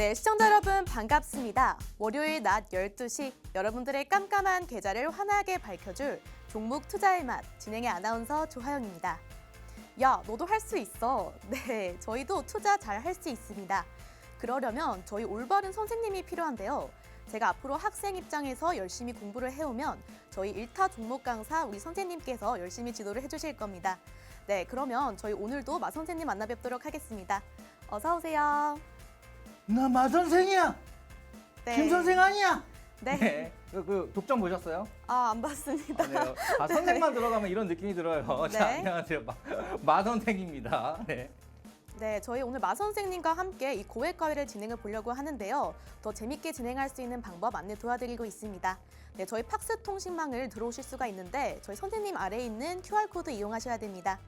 네, 시청자 여러분 반갑습니다. 월요일 낮 12시 여러분들의 깜깜한 계좌를 환하게 밝혀줄 종목 투자의 맛 진행의 아나운서 조하영입니다. 야, 너도 할 수 있어. 네, 저희도 투자 잘 할 수 있습니다. 그러려면 저희 올바른 선생님이 필요한데요. 제가 앞으로 학생 입장에서 열심히 공부를 해오면 저희 1타 종목 강사 우리 선생님께서 열심히 지도를 해주실 겁니다. 네, 그러면 저희 오늘도 마 선생님 만나 뵙도록 하겠습니다. 어서 오세요. 나 마 선생이야. 네. 김 선생 아니야. 네. 그 독점 보셨어요? 아, 안 봤습니다. 네. 선생만 들어가면 이런 느낌이 들어요. 네. 자, 안녕하세요. 마 선생입니다. 네. 네, 저희 오늘 마 선생님과 함께 이 고액과외를 진행을 보려고 하는데요. 더 재밌게 진행할 수 있는 방법 안내 도와드리고 있습니다. 네, 저희 팍스 통신망을 들어오실 수가 있는데 저희 선생님 아래에 있는 QR코드 이용하셔야 됩니다.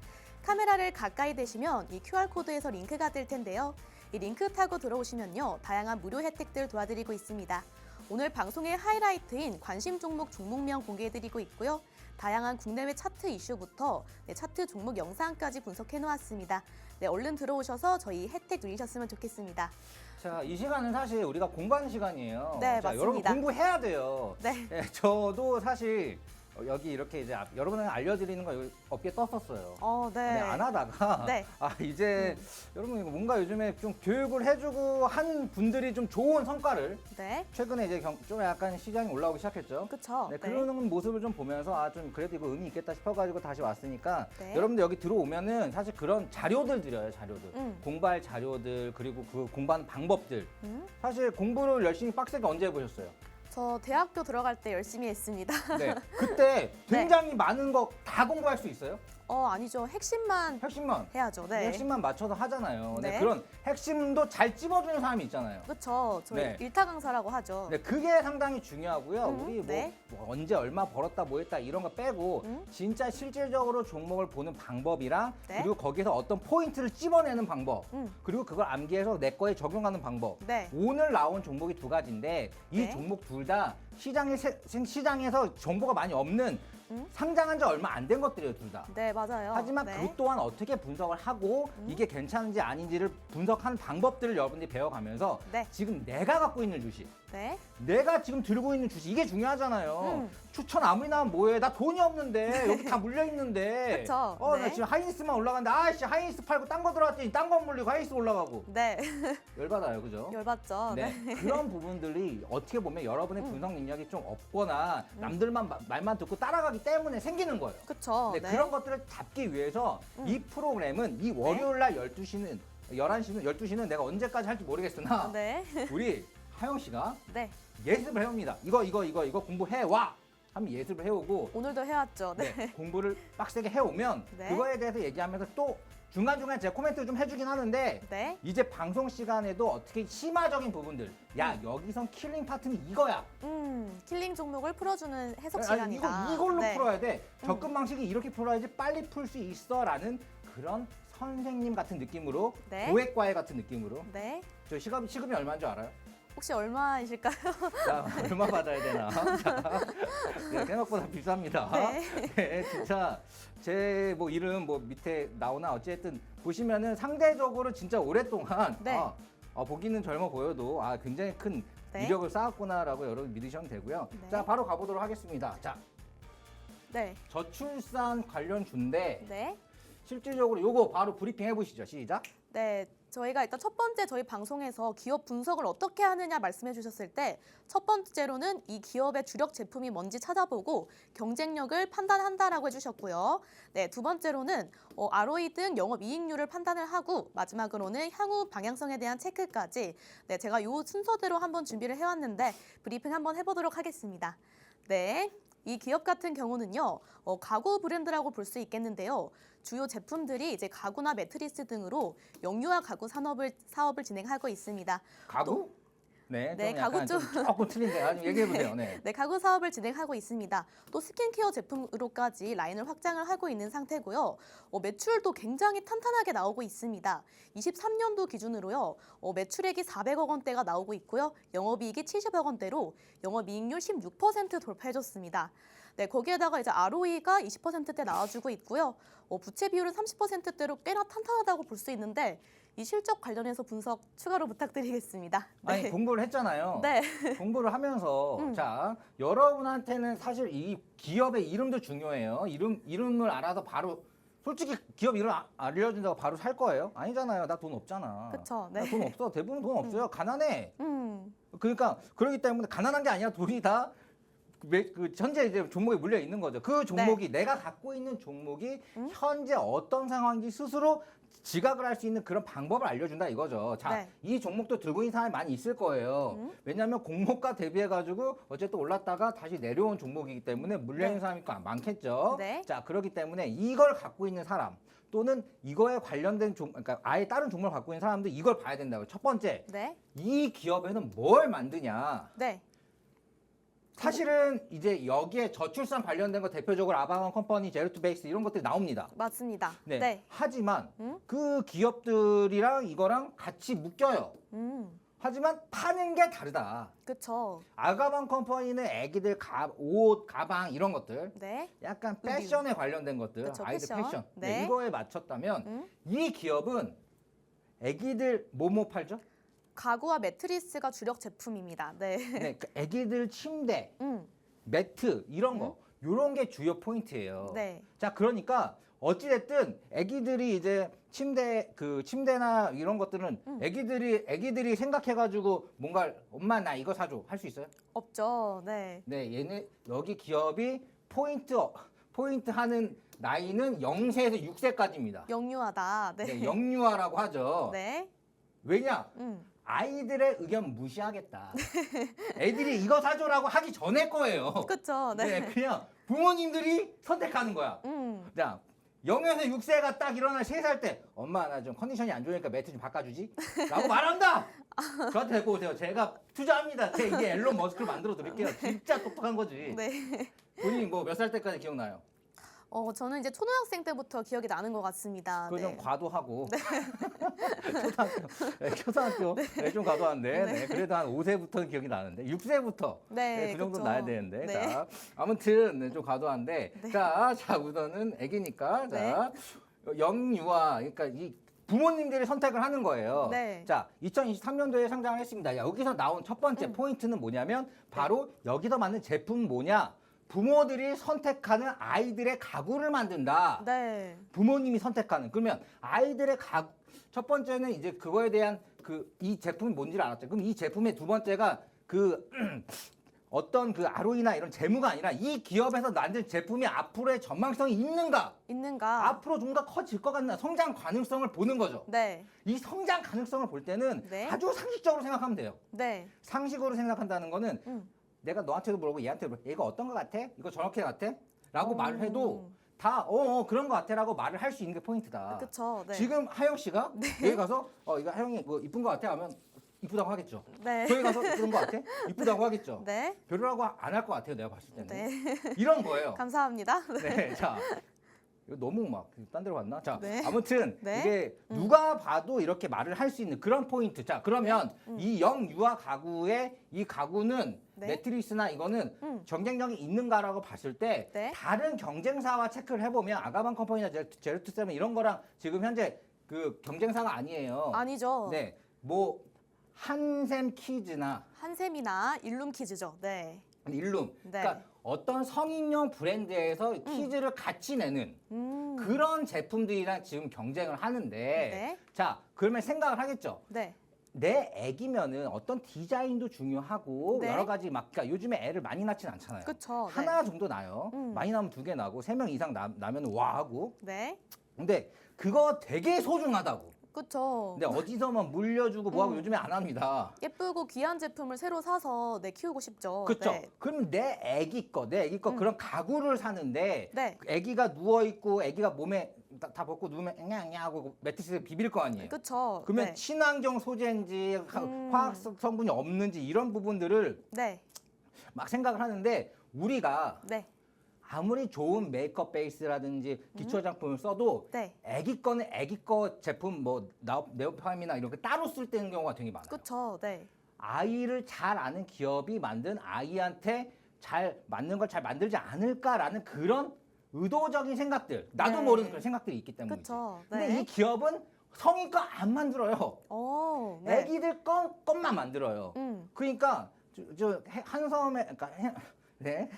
카메라를 가까이 대시면 이 QR코드에서 링크가 뜰 텐데요. 이 링크 타고 들어오시면요. 다양한 무료 혜택들 도와드리고 있습니다. 오늘 방송의 하이라이트인 관심 종목 종목명 공개해드리고 있고요. 다양한 국내외 차트 이슈부터 차트 종목 영상까지 분석해 놓았습니다. 네, 얼른 들어오셔서 저희 혜택 누리셨으면 좋겠습니다. 자, 이 시간은 사실 우리가 공부하는 시간이에요. 네, 자, 맞습니다. 여러분 공부해야 돼요. 네. 네, 저도 사실 여기 이렇게 이제 여러분한테 알려드리는 거 여기 업계에 떴었어요. 네. 네, 안 하다가 네. 이제 여러분 이거 뭔가 요즘에 좀 교육을 해주고 한 분들이 좀 좋은 성과를 네. 최근에 이제 좀 약간 시장이 올라오기 시작했죠. 그쵸. 네, 그러는 모습을 좀 보면서 좀 그래도 이거 의미 있겠다 싶어가지고 다시 왔으니까 네. 여러분들 여기 들어오면은 사실 그런 자료들 드려요, 자료들. 음. 공부할 자료들 그리고 그 공부하는 방법들. 음. 사실 공부를 열심히 빡세게 언제 해보셨어요? 저 대학교 들어갈 때 열심히 했습니다. 네, 그때 굉장히 많은 거 다 공부할 수 있어요? 아니죠. 핵심만 핵심만. 해야죠. 네. 핵심만 맞춰서 하잖아요. 네. 네. 그런 핵심도 잘 찝어주는 사람이 있잖아요. 그렇죠. 저희 네. 일타 강사라고 하죠. 네, 그게 상당히 중요하고요. 우리 뭐, 네. 뭐 언제 얼마 벌었다 뭐 했다 이런 거 빼고 진짜 실질적으로 종목을 보는 방법이랑 네. 그리고 거기서 어떤 포인트를 찝어내는 방법 음. 그리고 그걸 암기해서 내 거에 적용하는 방법 네. 오늘 나온 종목이 두 가지인데 이 네. 종목 둘 다 시장에서 정보가 많이 없는 상장한 지 얼마 안 된 것들이에요, 둘 다. 네, 맞아요. 하지만 네. 그것 또한 어떻게 분석을 하고 이게 괜찮은지 아닌지를 분석하는 방법들을 여러분들이 배워가면서 네. 지금 내가 갖고 있는 주식 네. 내가 지금 들고 있는 주식 이게 중요하잖아요. 음. 추천 아무리 나면 뭐해? 나 돈이 없는데 여기 다 물려 있는데. 그쵸. 나 네. 지금 하이닉스만 올라갔는데 아씨 하이닉스 팔고 딴 거 들어갔더니 딴 거 물리고 하이닉스 올라가고 네. 열받아요, 그죠? 열받죠. 네. 네. 그런 부분들이 어떻게 보면 여러분의 분석 능력이 좀 없거나 남들만 말만 듣고 따라가기 때문에 생기는 거예요. 그쵸. 네, 네. 그런 것들을 잡기 위해서 이 프로그램은 이 월요일 날 12시는 11시는 12시는 내가 언제까지 할지 모르겠으나 네. 우리 하영 씨가 네. 예습을 해옵니다. 이거 공부해 와. 하면 예습을 해오고 오늘도 해왔죠. 네. 네, 공부를 빡세게 해오면 네. 그거에 대해서 얘기하면서 또 중간중간 제가 코멘트 좀 해주긴 하는데 네. 이제 방송 시간에도 어떻게 심화적인 부분들 야 여기선 킬링 파트는 이거야. 킬링 종목을 풀어주는 해석 아니, 시간이다. 이걸로 네. 풀어야 돼. 접근 방식이 이렇게 풀어야지 빨리 풀 수 있어라는 그런 선생님 같은 느낌으로 네. 고액과외 같은 느낌으로 네. 저 시급이 얼마인 줄 알아요? 혹시 얼마이실까요? 자, 얼마 받아야 되나? 자, 네, 생각보다 비쌉니다. 네. 네, 진짜 제 뭐 이름 뭐 밑에 나오나 어쨌든 보시면은 상대적으로 진짜 오랫동안 네. 보기는 젊어 보여도 굉장히 큰 네. 이력을 쌓았구나라고 여러분 믿으시면 되고요. 네. 자, 바로 가보도록 하겠습니다. 자, 네. 저출산 관련 주인데 네. 실질적으로 요거 바로 브리핑 해보시죠. 시작. 네, 저희가 일단 첫 번째 저희 방송에서 기업 분석을 어떻게 하느냐 말씀해 주셨을 때 첫 번째로는 이 기업의 주력 제품이 뭔지 찾아보고 경쟁력을 판단한다라고 해주셨고요. 네, 두 번째로는 ROE 등 영업이익률을 판단을 하고 마지막으로는 향후 방향성에 대한 체크까지 네, 제가 이 순서대로 한번 준비를 해왔는데 브리핑 한번 해보도록 하겠습니다. 네. 이 기업 같은 경우는요, 가구 브랜드라고 볼 수 있겠는데요. 주요 제품들이 이제 가구나 매트리스 등으로 영유아 가구 사업을 진행하고 있습니다. 가구? 네, 네, 좀 약간 가구 쪽. 조금 틀린데 좀 얘기해보세요. 네. 네, 가구 사업을 진행하고 있습니다. 또 스킨케어 제품으로까지 라인을 확장을 하고 있는 상태고요. 매출도 굉장히 탄탄하게 나오고 있습니다. 23년도 기준으로요. 매출액이 400억 원대가 나오고 있고요. 영업이익이 70억 원대로 영업이익률 16% 돌파해줬습니다. 네, 거기에다가 이제 ROE가 20%대 나와주고 있고요. 부채 비율은 30%대로 꽤나 탄탄하다고 볼 수 있는데 이 실적 관련해서 분석 추가로 부탁드리겠습니다. 아니 공부를 했잖아요. 네. 공부를 하면서 자 여러분한테는 사실 이 기업의 이름도 중요해요. 이름을 알아서 바로 솔직히 기업 이름 알려준다고 바로 살 거예요? 아니잖아요. 나 돈 없잖아. 그쵸, 네. 나 돈 없어. 대부분 돈 없어요. 가난해. 음. 그러니까 그렇기 때문에 가난한 게 아니라 돈이 다 그 현재 이제 종목에 물려 있는 거죠. 그 종목이 내가 갖고 있는 종목이 현재 어떤 상황인지 스스로 지각을 할 수 있는 그런 방법을 알려준다 이거죠. 자, 네. 이 종목도 들고 있는 사람이 많이 있을 거예요. 왜냐하면 공모가 대비해가지고 어쨌든 올랐다가 다시 내려온 종목이기 때문에 물려 있는 네. 사람이 많겠죠. 네. 자, 그렇기 때문에 이걸 갖고 있는 사람 또는 이거에 관련된 그러니까 아예 다른 종목을 갖고 있는 사람도 이걸 봐야 된다고요. 첫 번째, 네. 이 기업에는 뭘 만드냐. 네. 사실은 이제 여기에 저출산 관련된 거 대표적으로 아바건 컴퍼니, 제로투베이스 이런 것들이 나옵니다. 맞습니다. 네. 네. 하지만 그 기업들이랑 이거랑 같이 묶여요. 음. 하지만 파는 게 다르다. 그쵸. 아가방 컴퍼니는 애기들 옷, 가방 이런 것들, 네. 약간 패션에 관련된 것들, 그쵸, 아이들 패션. 패션. 네. 이거에 맞췄다면 이 기업은 애기들 뭐뭐 팔죠? 가구와 매트리스가 주력 제품입니다. 네. 네, 그 애기들 침대, 음. 매트 이런 거, 요런 게 주요 포인트예요. 네. 자, 그러니까 어찌됐든 애기들이 이제 침대나 이런 것들은 애기들이 생각해가지고 뭔가 엄마 나 이거 사줘 할 수 있어요? 없죠. 네. 네, 얘네 여기 기업이 포인트 하는 나이는 0세에서 6세까지입니다. 영유하다. 네. 네, 영유아라고 하죠. 네. 왜냐? 아이들의 의견 무시하겠다. 애들이 이거 사줘라고 하기 전에 거예요. 그쵸. 네. 네, 그냥 부모님들이 선택하는 거야. 자, 0에서 6세가 딱 일어나 3살 때 엄마 나 좀 컨디션이 안 좋으니까 매트 좀 바꿔주지? 라고 말한다. 저한테 데리고 오세요. 제가 투자합니다. 제가 이게 앨런 머스크를 만들어 드릴게요. 진짜 똑똑한 거지. 네. 본인이 뭐 몇 살 때까지 기억나요? 저는 이제 초등학생 때부터 기억이 나는 것 같습니다. 그거 좀 네. 과도하고 초등학교 네, 좀 과도한데 네, 그래도 한 5세부터는 기억이 나는데 6세부터 네, 그 정도 그쵸. 나야 되는데 네. 자 아무튼 네, 좀 과도한데 자 우선은 애기니까 자 영유아 그러니까 이 부모님들이 선택을 하는 거예요. 네. 자, 2023년도에 상장을 했습니다. 여기서 나온 첫 번째 포인트는 뭐냐면 바로 여기서 만든 제품은 뭐냐? 부모들이 선택하는 아이들의 가구를 만든다. 네. 부모님이 선택하는. 그러면 아이들의 가구 첫 번째는 이제 그거에 대한 이 제품이 뭔지를 알았죠. 그럼 이 제품의 두 번째가 어떤 ROE나 이런 재무가 아니라 이 기업에서 만든 제품이 앞으로의 전망성이 있는가? 앞으로 좀 더 커질 것 같나? 성장 가능성을 보는 거죠. 네. 이 성장 가능성을 볼 때는 네. 아주 상식적으로 생각하면 돼요. 네. 상식으로 생각한다는 거는 내가 너한테도 물어보고 얘한테도 물어보고 얘가 어떤 것 같아? 이거 저렇게 같아? 라고 말을 해도 다 그런 것 같아 라고 말을 할 수 있는 게 포인트다. 그쵸. 네. 지금 하영 씨가 여기 가서 이거 하영이 뭐 이쁜 것 같아 하면 이쁘다고 하겠죠. 네. 저기 가서 이쁜 것 같아? 이쁘다고 하겠죠. 네. 별로라고 안 할 것 같아요. 내가 봤을 때는. 네. 이런 거예요. 감사합니다. 네. 자. 이거 너무 막 딴 데로 갔나? 자, 네. 아무튼 네. 이게 누가 봐도 이렇게 말을 할 수 있는 그런 포인트. 자, 그러면 이 영유아 가구의 이 가구는 네. 매트리스나 이거는 경쟁력이 있는가라고 봤을 때 네. 다른 경쟁사와 체크를 해보면 아가방 컴퍼니나 제로투세븐 이런 거랑 지금 현재 그 경쟁사가 아니에요. 아니죠. 네, 뭐 한샘 키즈나 한샘이나 일룸키즈죠. 네. 일룸. 네. 그러니까 어떤 성인용 브랜드에서 키즈를 같이 내는 그런 제품들이랑 지금 경쟁을 하는데 네. 자 그러면 생각을 하겠죠. 네. 내 애기면은 어떤 디자인도 중요하고 네. 여러 가지 막 그러니까 요즘에 애를 많이 낳진 않잖아요. 그쵸. 네. 하나 정도 낳아요. 많이 낳으면 2개 나고 3명 이상 나면 와 하고. 네. 근데 그거 되게 소중하다고. 그쵸. 근데 어디서만 물려주고 뭐하고 요즘에 안 합니다. 예쁘고 귀한 제품을 새로 사서 키우고 싶죠. 그렇죠. 네. 그럼 내 애기 거 그런 가구를 사는데 네. 애기가 누워 있고 애기가 몸에 다 벗고 누우면 앵냥냥 하고 매트리스에 비빌 거 아니에요. 그쵸. 그러면 네. 친환경 소재인지 화학 성분이 없는지 이런 부분들을 네. 막 생각을 하는데 우리가 네. 아무리 좋은 메이크업 베이스라든지 기초 화장품을 써도 네. 애기 거는 애기 거 제품 뭐 네오팜이나 이런 거 따로 쓸 때는 경우가 되게 많아요. 그쵸. 네. 아이를 잘 아는 기업이 만든 아이한테 잘 맞는 걸 잘 만들지 않을까라는 그런 의도적인 생각들, 나도 네. 모르는 그런 생각들이 있기 때문이지. 그쵸. 근데 네. 이 기업은 성인과 안 만들어요. 네. 애기들 것만 만들어요. 그러니까 한섬에 그러니까 네.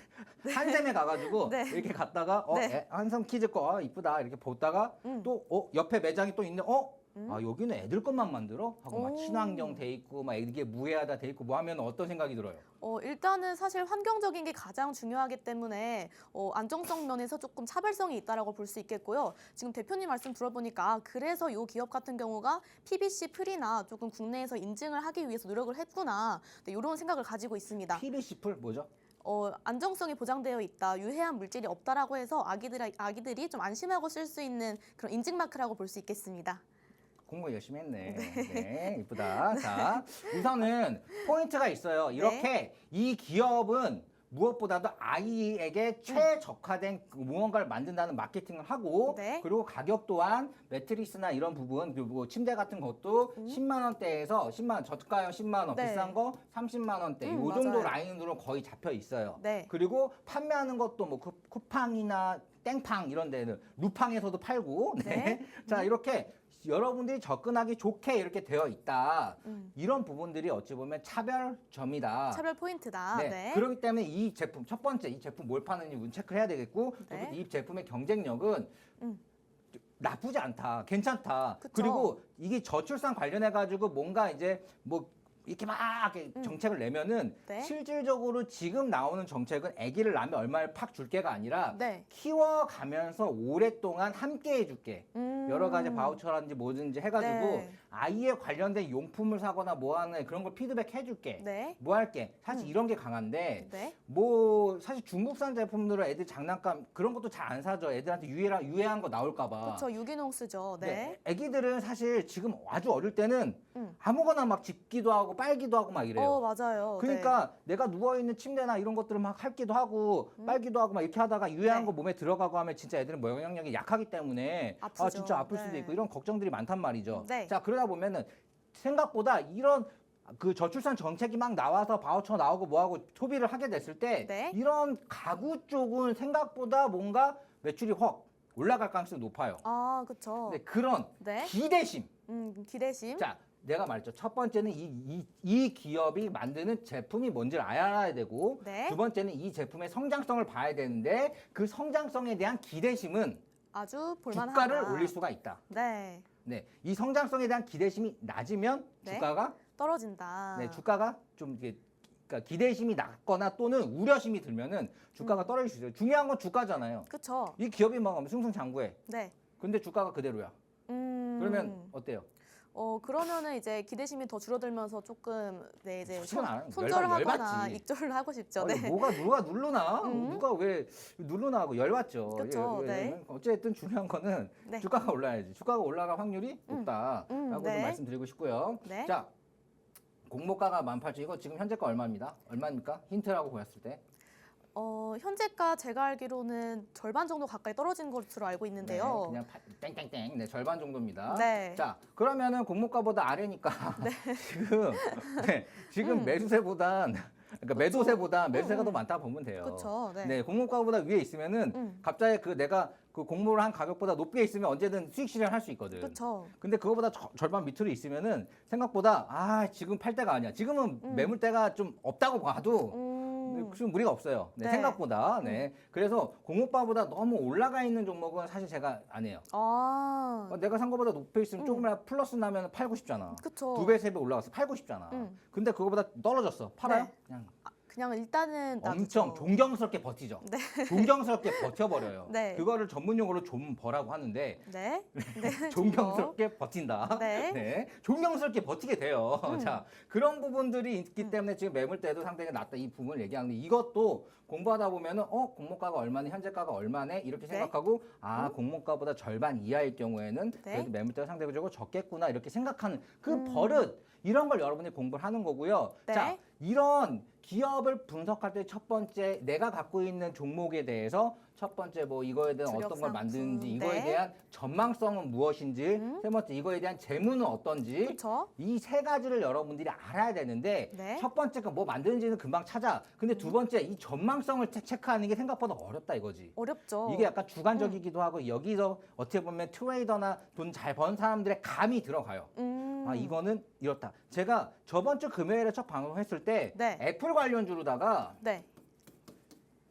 한샘에 가가지고 네. 이렇게 갔다가 네. 한섬 키즈 거 이쁘다 이렇게 보다가 또 옆에 매장이 또 있는데 아 여기는 애들 것만 만들어? 하고 막 오. 친환경 돼 있고 막 이게 무해하다 돼 있고 뭐 하면 어떤 생각이 들어요? 일단은 사실 환경적인 게 가장 중요하기 때문에 안정성 면에서 조금 차별성이 있다라고 볼 수 있겠고요. 지금 대표님 말씀 들어보니까 그래서 이 기업 같은 경우가 PVC 프리나 조금 국내에서 인증을 하기 위해서 노력을 했구나. 네, 이런 생각을 가지고 있습니다. PVC 풀 뭐죠? 안정성이 보장되어 있다, 유해한 물질이 없다라고 해서 아기들이 좀 안심하고 쓸 수 있는 그런 인증 마크라고 볼 수 있겠습니다. 공부 열심히 했네. 네, 이쁘다. 자, 우선은 포인트가 있어요. 이렇게 이 기업은 무엇보다도 아이에게 최적화된 무언가를 만든다는 마케팅을 하고 네. 그리고 가격 또한 매트리스나 이런 부분 그리고 침대 같은 것도 10만 원대에서 10만 원 저가형 10만 원 네. 비싼 거 30만 원대 요 정도 맞아요. 라인으로 거의 잡혀 있어요. 네. 그리고 판매하는 것도 뭐 쿠팡이나 땡팡 이런 데는 루팡에서도 팔고 네. 네. 자 이렇게 여러분들이 접근하기 좋게 이렇게 되어 있다. 이런 부분들이 어찌 보면 차별점이다. 차별 포인트다. 네. 네. 그렇기 때문에 이 제품 첫 번째 이 제품 뭘 파는지 문 체크해야 되겠고 네. 이 제품의 경쟁력은 나쁘지 않다, 괜찮다. 그쵸. 그리고 이게 저출산 관련해 가지고 뭔가 이제 뭐 이렇게 막 이렇게 정책을 내면은 네. 실질적으로 지금 나오는 정책은 아기를 낳으면 얼마를 팍 줄게가 아니라 네. 키워가면서 오랫동안 함께 해줄게. 여러 가지 바우처라든지 뭐든지 해가지고 네. 아이에 관련된 용품을 사거나 뭐 하는 그런 걸 피드백 해줄게. 네. 뭐 할게. 사실 이런 게 강한데 네. 뭐 사실 중국산 제품들은 애들 장난감 그런 것도 잘 안 사죠. 애들한테 유해한 거 나올까봐. 그렇죠. 유기농 쓰죠. 네. 애기들은 사실 지금 아주 어릴 때는 아무거나 막 짚기도 하고 빨기도 하고 막 이래요. 맞아요. 그러니까 내가 누워있는 침대나 이런 것들을 막 핥기도 하고 빨기도 하고 막 이렇게 하다가 유해한 네. 거 몸에 들어가고 하면 진짜 애들은 뭐 영향력이 약하기 때문에 아프죠. 진짜 아플 수도 네. 있고 이런 걱정들이 많단 말이죠. 네. 자 그러다 보면은 생각보다 이런 그 저출산 정책이 막 나와서 바우처 나오고 뭐하고 소비를 하게 됐을 때 네. 이런 가구 쪽은 생각보다 뭔가 매출이 확 올라갈 가능성이 높아요. 그렇죠. 근데 그런 네. 기대심. 기대심. 자, 내가 말했죠. 첫 번째는 이 기업이 만드는 제품이 뭔지를 알아야 되고 네. 두 번째는 이 제품의 성장성을 봐야 되는데 그 성장성에 대한 기대심은 아주 볼만하다. 주가를 올릴 수가 있다. 네. 네, 이 성장성에 대한 기대심이 낮으면 네. 주가가 떨어진다. 네, 주가가 좀 이게 그러니까 기대심이 낮거나 또는 우려심이 들면은 주가가 떨어질 수 있어요. 중요한 건 주가잖아요. 그렇죠. 이 기업이 막 승승장구해. 네. 근데 주가가 그대로야. 그러면 어때요? 그러면은 이제 기대심이 더 줄어들면서 조금 이제 솔직히 말하면 손절하거나 열받지. 익절을 하고 싶죠. 아니, 네. 누가 누르나? 누가 왜 누르나 하고 열받죠. 그쵸, 네. 어쨌든 중요한 거는 네. 주가가 올라야지. 주가가 올라갈 확률이 높다라고 좀 네. 말씀드리고 싶고요. 네. 자, 공모가가 18,000 이거 지금 현재가 얼마입니다? 얼마입니까? 힌트라고 보였을 때. 현재가 제가 알기로는 절반 정도 가까이 떨어진 것으로 알고 있는데요. 네, 그냥 땡땡땡 네, 절반 정도입니다. 네. 자, 그러면은 공모가보다 아래니까 지금 매수세보단 그러니까 매도세보다 매수세가 더 많다 보면 돼요. 그렇죠. 네. 네, 공모가보다 위에 있으면은 갑자기 내가 그 공모를 한 가격보다 높게 있으면 언제든 수익 실현할 수 있거든. 그렇죠. 근데 그거보다 절반 밑으로 있으면은 생각보다 지금 팔 때가 아니야. 지금은 매물대가 좀 없다고 봐도 지금 무리가 없어요. 네, 네. 생각보다. 네. 그래서 공모가보다 너무 올라가 있는 종목은 사실 제가 안 해요. 내가 산 거보다 높게 있으면 조금이라도 플러스 나면 팔고 싶잖아. 그쵸. 2배, 3배 올라가서 팔고 싶잖아. 근데 그거보다 떨어졌어. 팔아요? 네. 그냥 그냥 일단은 엄청 놔두죠. 존경스럽게 버티죠. 존경스럽게 버텨버려요. 네. 그거를 전문 용어로 존버라고 하는데 네. 네. 존경스럽게 버틴다. 네. 존경스럽게 버티게 돼요. 자, 그런 부분들이 있기 때문에 지금 매물대도 상당히 낮다 이 부분을 얘기하는데 이것도 공부하다 보면은 공모가가 얼마네, 현재가가 얼마네 이렇게 네. 생각하고 공모가보다 절반 이하일 경우에는 네. 그래도 매물대가 상대적으로 적겠구나 이렇게 생각하는 그 버릇 이런 걸 여러분이 공부를 하는 거고요. 네. 자, 이런 기업을 분석할 때 첫 번째 내가 갖고 있는 종목에 대해서 첫 번째 뭐 이거에 대한 주력 어떤 걸 상품, 만드는지 이거에 네. 대한 전망성은 무엇인지 세 번째 이거에 대한 재무는 어떤지 그렇죠. 이 세 가지를 여러분들이 알아야 되는데 네. 첫 번째가 뭐 만드는지는 금방 찾아. 근데 두 번째 이 전망성을 체크하는 게 생각보다 어렵다 이거지. 어렵죠. 이게 약간 주관적이기도 하고 여기서 어떻게 보면 트레이더나 돈 잘 버는 사람들의 감이 들어가요. 아 이거는 이렇다. 제가 저번 주 금요일에 첫 방송했을 때 네. 애플 관련주로다가 네.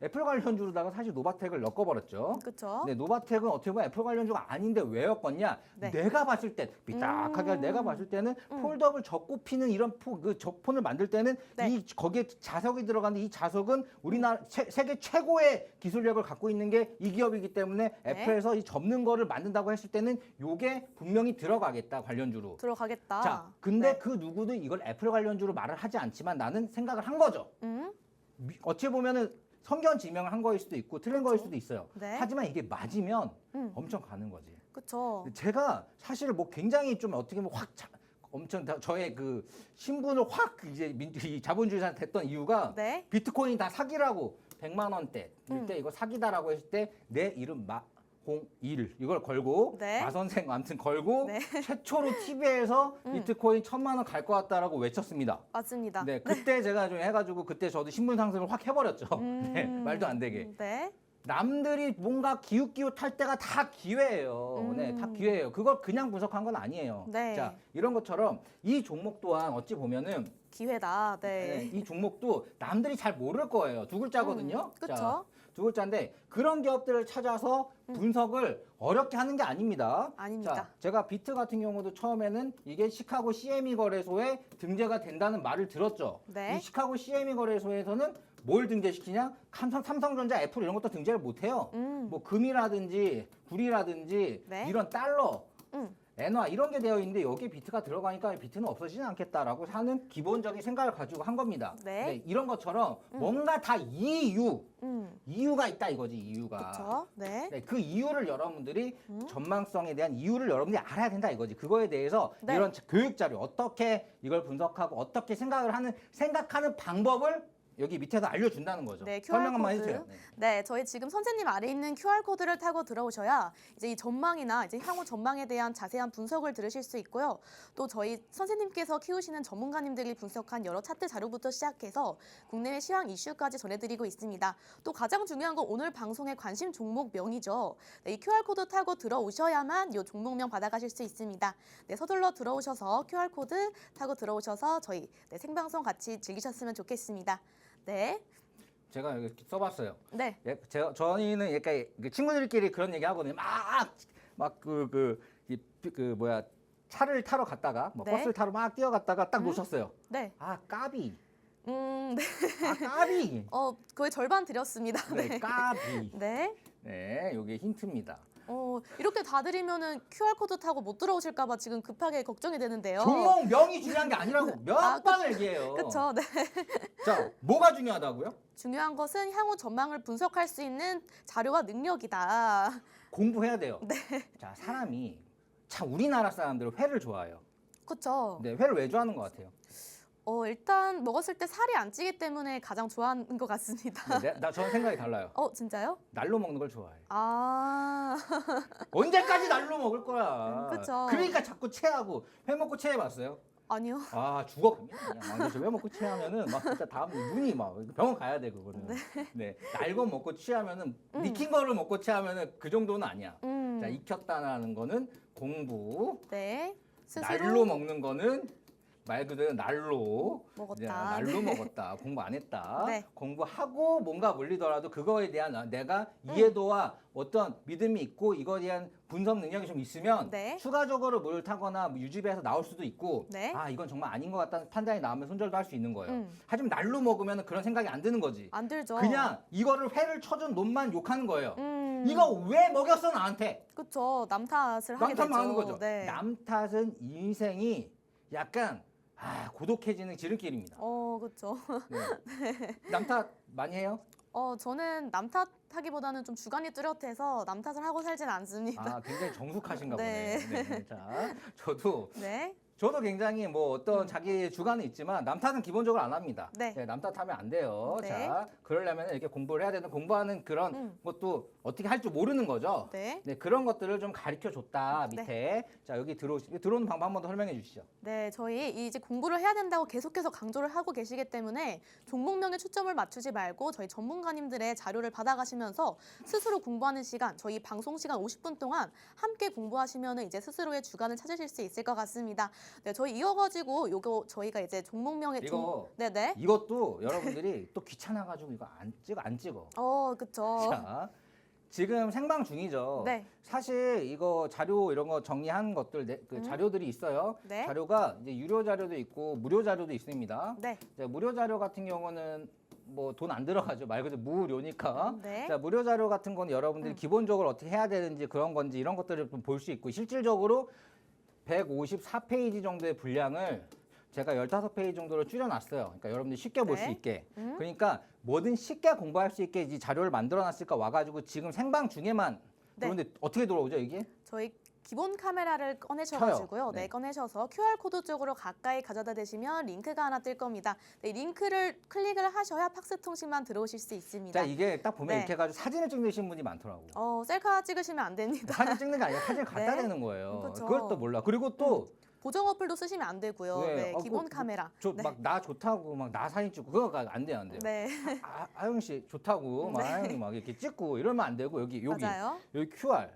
애플 관련주로다가 사실 노바텍을 엮어버렸죠. 그렇죠. 네, 노바텍은 어떻게 보면 애플 관련주가 아닌데 왜 엮었냐? 네. 내가 봤을 때 삐딱하게 내가 봤을 때는 폴더블 적고피는 이런 폰을 만들 때는 네. 이 거기에 자석이 들어가는데 이 자석은 우리나라 세계 최고의 기술력을 갖고 있는 게 이 기업이기 때문에 네. 애플에서 이 접는 거를 만든다고 했을 때는 요게 분명히 들어가겠다 관련주로. 들어가겠다. 자, 근데 네. 그 누구도 이걸 애플 관련주로 말을 하지 않지만 나는 생각을 한 거죠. 어찌 보면은 성견 지명을 한 거일 수도 있고 틀린 거일 수도 있어요. 네. 하지만 이게 맞으면 엄청 가는 거지. 그렇죠. 제가 사실 뭐 굉장히 좀 어떻게 보면 엄청 저의 그 신분을 확 이제 이 자본주의자 됐던 이유가 네. 비트코인 다 사기라고 100만 원대 때 이거 사기다라고 했을 때 내 이름 마홍일 이걸 걸고 네. 마 선생 아무튼 걸고 네. 최초로 TV에서 비트코인 1000만 원 갈 것 같다라고 외쳤습니다. 맞습니다. 네, 그때 제가 좀 해가지고 그때 저도 신분 상승을 확 해버렸죠. 네, 말도 안 되게. 네. 남들이 뭔가 기웃기웃할 때가 다 기회예요. 네, 다 기회예요. 그걸 그냥 분석한 건 아니에요. 네. 자, 이런 것처럼 이 종목 또한 어찌 보면은 기회다. 네. 이 종목도 남들이 잘 모를 거예요. 두 글자거든요. 그쵸. 자, 두 글자인데 그런 기업들을 찾아서 분석을 어렵게 하는 게 아닙니다. 아닙니다. 자, 제가 비트 같은 경우도 처음에는 이게 시카고 CME 거래소에 등재가 된다는 말을 들었죠. 네. 이 시카고 CME 거래소에서는 뭘 등재시키냐? 삼성전자, 애플 이런 것도 등재를 못해요. 뭐 금이라든지 구리라든지 네. 이런 달러, 음. 엔화 이런 게 되어 있는데 여기에 비트가 들어가니까 비트는 없어지진 않겠다라고 하는 기본적인 생각을 가지고 한 겁니다. 네. 이런 것처럼 뭔가 다 이유가 있다 이거지 이유가. 그렇죠. 네. 네, 그 이유를 여러분들이 전망성에 대한 이유를 여러분들이 알아야 된다 이거지. 그거에 대해서 네. 이런 교육 자료 어떻게 이걸 분석하고 어떻게 생각하는 방법을 여기 밑에서 알려준다는 거죠. 네, 설명 한번 QR코드. 해주세요. 네. 네, 저희 지금 선생님 아래 있는 QR코드를 타고 들어오셔야 이제 이 전망이나 이제 향후 전망에 대한 자세한 분석을 들으실 수 있고요. 또 저희 선생님께서 키우시는 전문가님들이 분석한 여러 차트 자료부터 시작해서 국내외 시황 이슈까지 전해드리고 있습니다. 또 가장 중요한 건 오늘 방송의 관심 종목명이죠. 네, 이 QR코드 타고 들어오셔야만 이 종목명 받아가실 수 있습니다. 네, 서둘러 들어오셔서 QR코드 타고 들어오셔서 저희 생방송 같이 즐기셨으면 좋겠습니다. 네. 제가 이렇게 써봤어요. 네. 저희는 약간 친구들끼리 그런 얘기 하거든요. 차를 타러 갔다가 네. 버스를 타러 막 뛰어갔다가 딱 놓쳤어요. 네. 아 까비. 네. 아 까비. 거의 절반 드렸습니다. 네, 네. 까비. 네. 네, 요게 힌트입니다. 이렇게 다 드리면은 QR코드 타고 못 들어오실까봐 지금 급하게 걱정이 되는데요. 종목 명이 중요한 게 아니라고 몇 방을 얘기해요. 그쵸. 네. 자, 뭐가 중요하다고요? 중요한 것은 향후 전망을 분석할 수 있는 자료와 능력이다. 공부해야 돼요. 네. 자, 사람이 참 우리나라 사람들은 회를 좋아해요. 그쵸. 네, 회를 왜 좋아하는 것 같아요? 일단 먹었을 때 살이 안 찌기 때문에 가장 좋아하는 것 같습니다. 네, 저는 생각이 달라요. 진짜요? 날로 먹는 걸 좋아해. 아. 언제까지 날로 먹을 거야? 그쵸. 그러니까 자꾸 체하고 회 먹고 체해봤어요? 아니요. 아 죽어갑니다. 그냥. 회 먹고 체하면은 막 진짜 다음 눈이 막 병원 가야 돼 그거는. 네. 날거 먹고 취하면은 익힌 거를 먹고 취하면은 그 정도는 아니야. 자 익혔다라는 거는 공부. 네. 스스로 날로 먹는 거는 말 그대로 날로 먹었다. 날로 먹었다. 공부 안 했다. 네. 공부하고 뭔가 물리더라도 그거에 대한 내가 이해도와 어떤 믿음이 있고 이거에 대한 분석 능력이 좀 있으면 네. 추가적으로 뭘 타거나 유지비에서 나올 수도 있고 네. 아 이건 정말 아닌 것 같다는 판단이 나오면 손절도 할 수 있는 거예요. 하지만 날로 먹으면 그런 생각이 안 드는 거지. 안 들죠. 그냥 이거를 회를 쳐준 놈만 욕하는 거예요. 음. 이거 왜 먹였어 나한테? 그쵸. 남 탓을 하게 남 탓만 되죠. 하는 거죠. 네. 남 탓은 인생이 약간 고독해지는 지름길입니다. 그쵸. 네. 남 탓 많이 해요? 저는 남 탓하기보다는 좀 주관이 뚜렷해서 남 탓을 하고 살진 않습니다. 굉장히 정숙하신가 네. 보네. 네. 자, 저도 네. 저도 굉장히 뭐 어떤 자기 주관은 있지만 남 탓은 기본적으로 안 합니다. 네. 남 탓하면 안 돼요. 네. 자, 그러려면 이렇게 공부를 해야 되는 공부하는 그런 것도 어떻게 할 줄 모르는 거죠. 네. 그런 것들을 좀 가르쳐 줬다 밑에. 자, 여기 들어오는 방법 한 번 더 설명해 주시죠. 네, 저희 이제 공부를 해야 된다고 계속해서 강조를 하고 계시기 때문에 종목명에 초점을 맞추지 말고 저희 전문가님들의 자료를 받아가시면서 스스로 공부하는 시간, 저희 방송 시간 50분 동안 함께 공부하시면 이제 스스로의 주관을 찾으실 수 있을 것 같습니다. 네, 저희 이어가지고 요거 저희가 이제 종목명의 네네. 이것도 여러분들이 또 귀찮아가지고 이거 안 찍어. 그쵸. 자, 지금 생방 중이죠. 네. 사실 이거 자료 이런 거 정리한 것들 자료들이 있어요. 네. 자료가 이제 유료 자료도 있고 무료 자료도 있습니다. 네. 이제 무료 자료 같은 경우는 뭐 돈 안 들어가죠. 말 그대로 무료니까. 네. 자, 무료 자료 같은 건 여러분들이 기본적으로 어떻게 해야 되는지 그런 건지 이런 것들을 좀 볼 수 있고 실질적으로 154페이지 정도의 분량을 제가 15페이지 정도로 줄여놨어요. 그러니까 여러분들이 쉽게 볼 수 네. 있게. 그러니까 뭐든 쉽게 공부할 수 있게 이 자료를 만들어놨으니까 와가지고 지금 생방 중에만 네. 그런데 어떻게 들어오죠 이게? 저희 기본 카메라를 꺼내셔가지고요. 네. 꺼내셔서 QR코드 쪽으로 가까이 가져다 대시면 링크가 하나 뜰 겁니다. 네, 링크를 클릭을 하셔야 팍스 통신만 들어오실 수 있습니다. 자, 이게 딱 보면 네. 이렇게 해가지고 사진을 찍으신 분이 많더라고. 셀카 찍으시면 안 됩니다. 사진 찍는 게 아니라 사진을 갖다 네. 대는 거예요. 그쵸. 그걸 또 몰라. 그리고 또 보정 어플도 쓰시면 안 되고요. 네, 기본 카메라. 네. 막 나 좋다고 막 나 사진 찍고 그거 안 돼요. 네. 아영 씨 좋다고 막 아영이 막 이렇게 찍고 이러면 안 되고 여기 맞아요. 여기 QR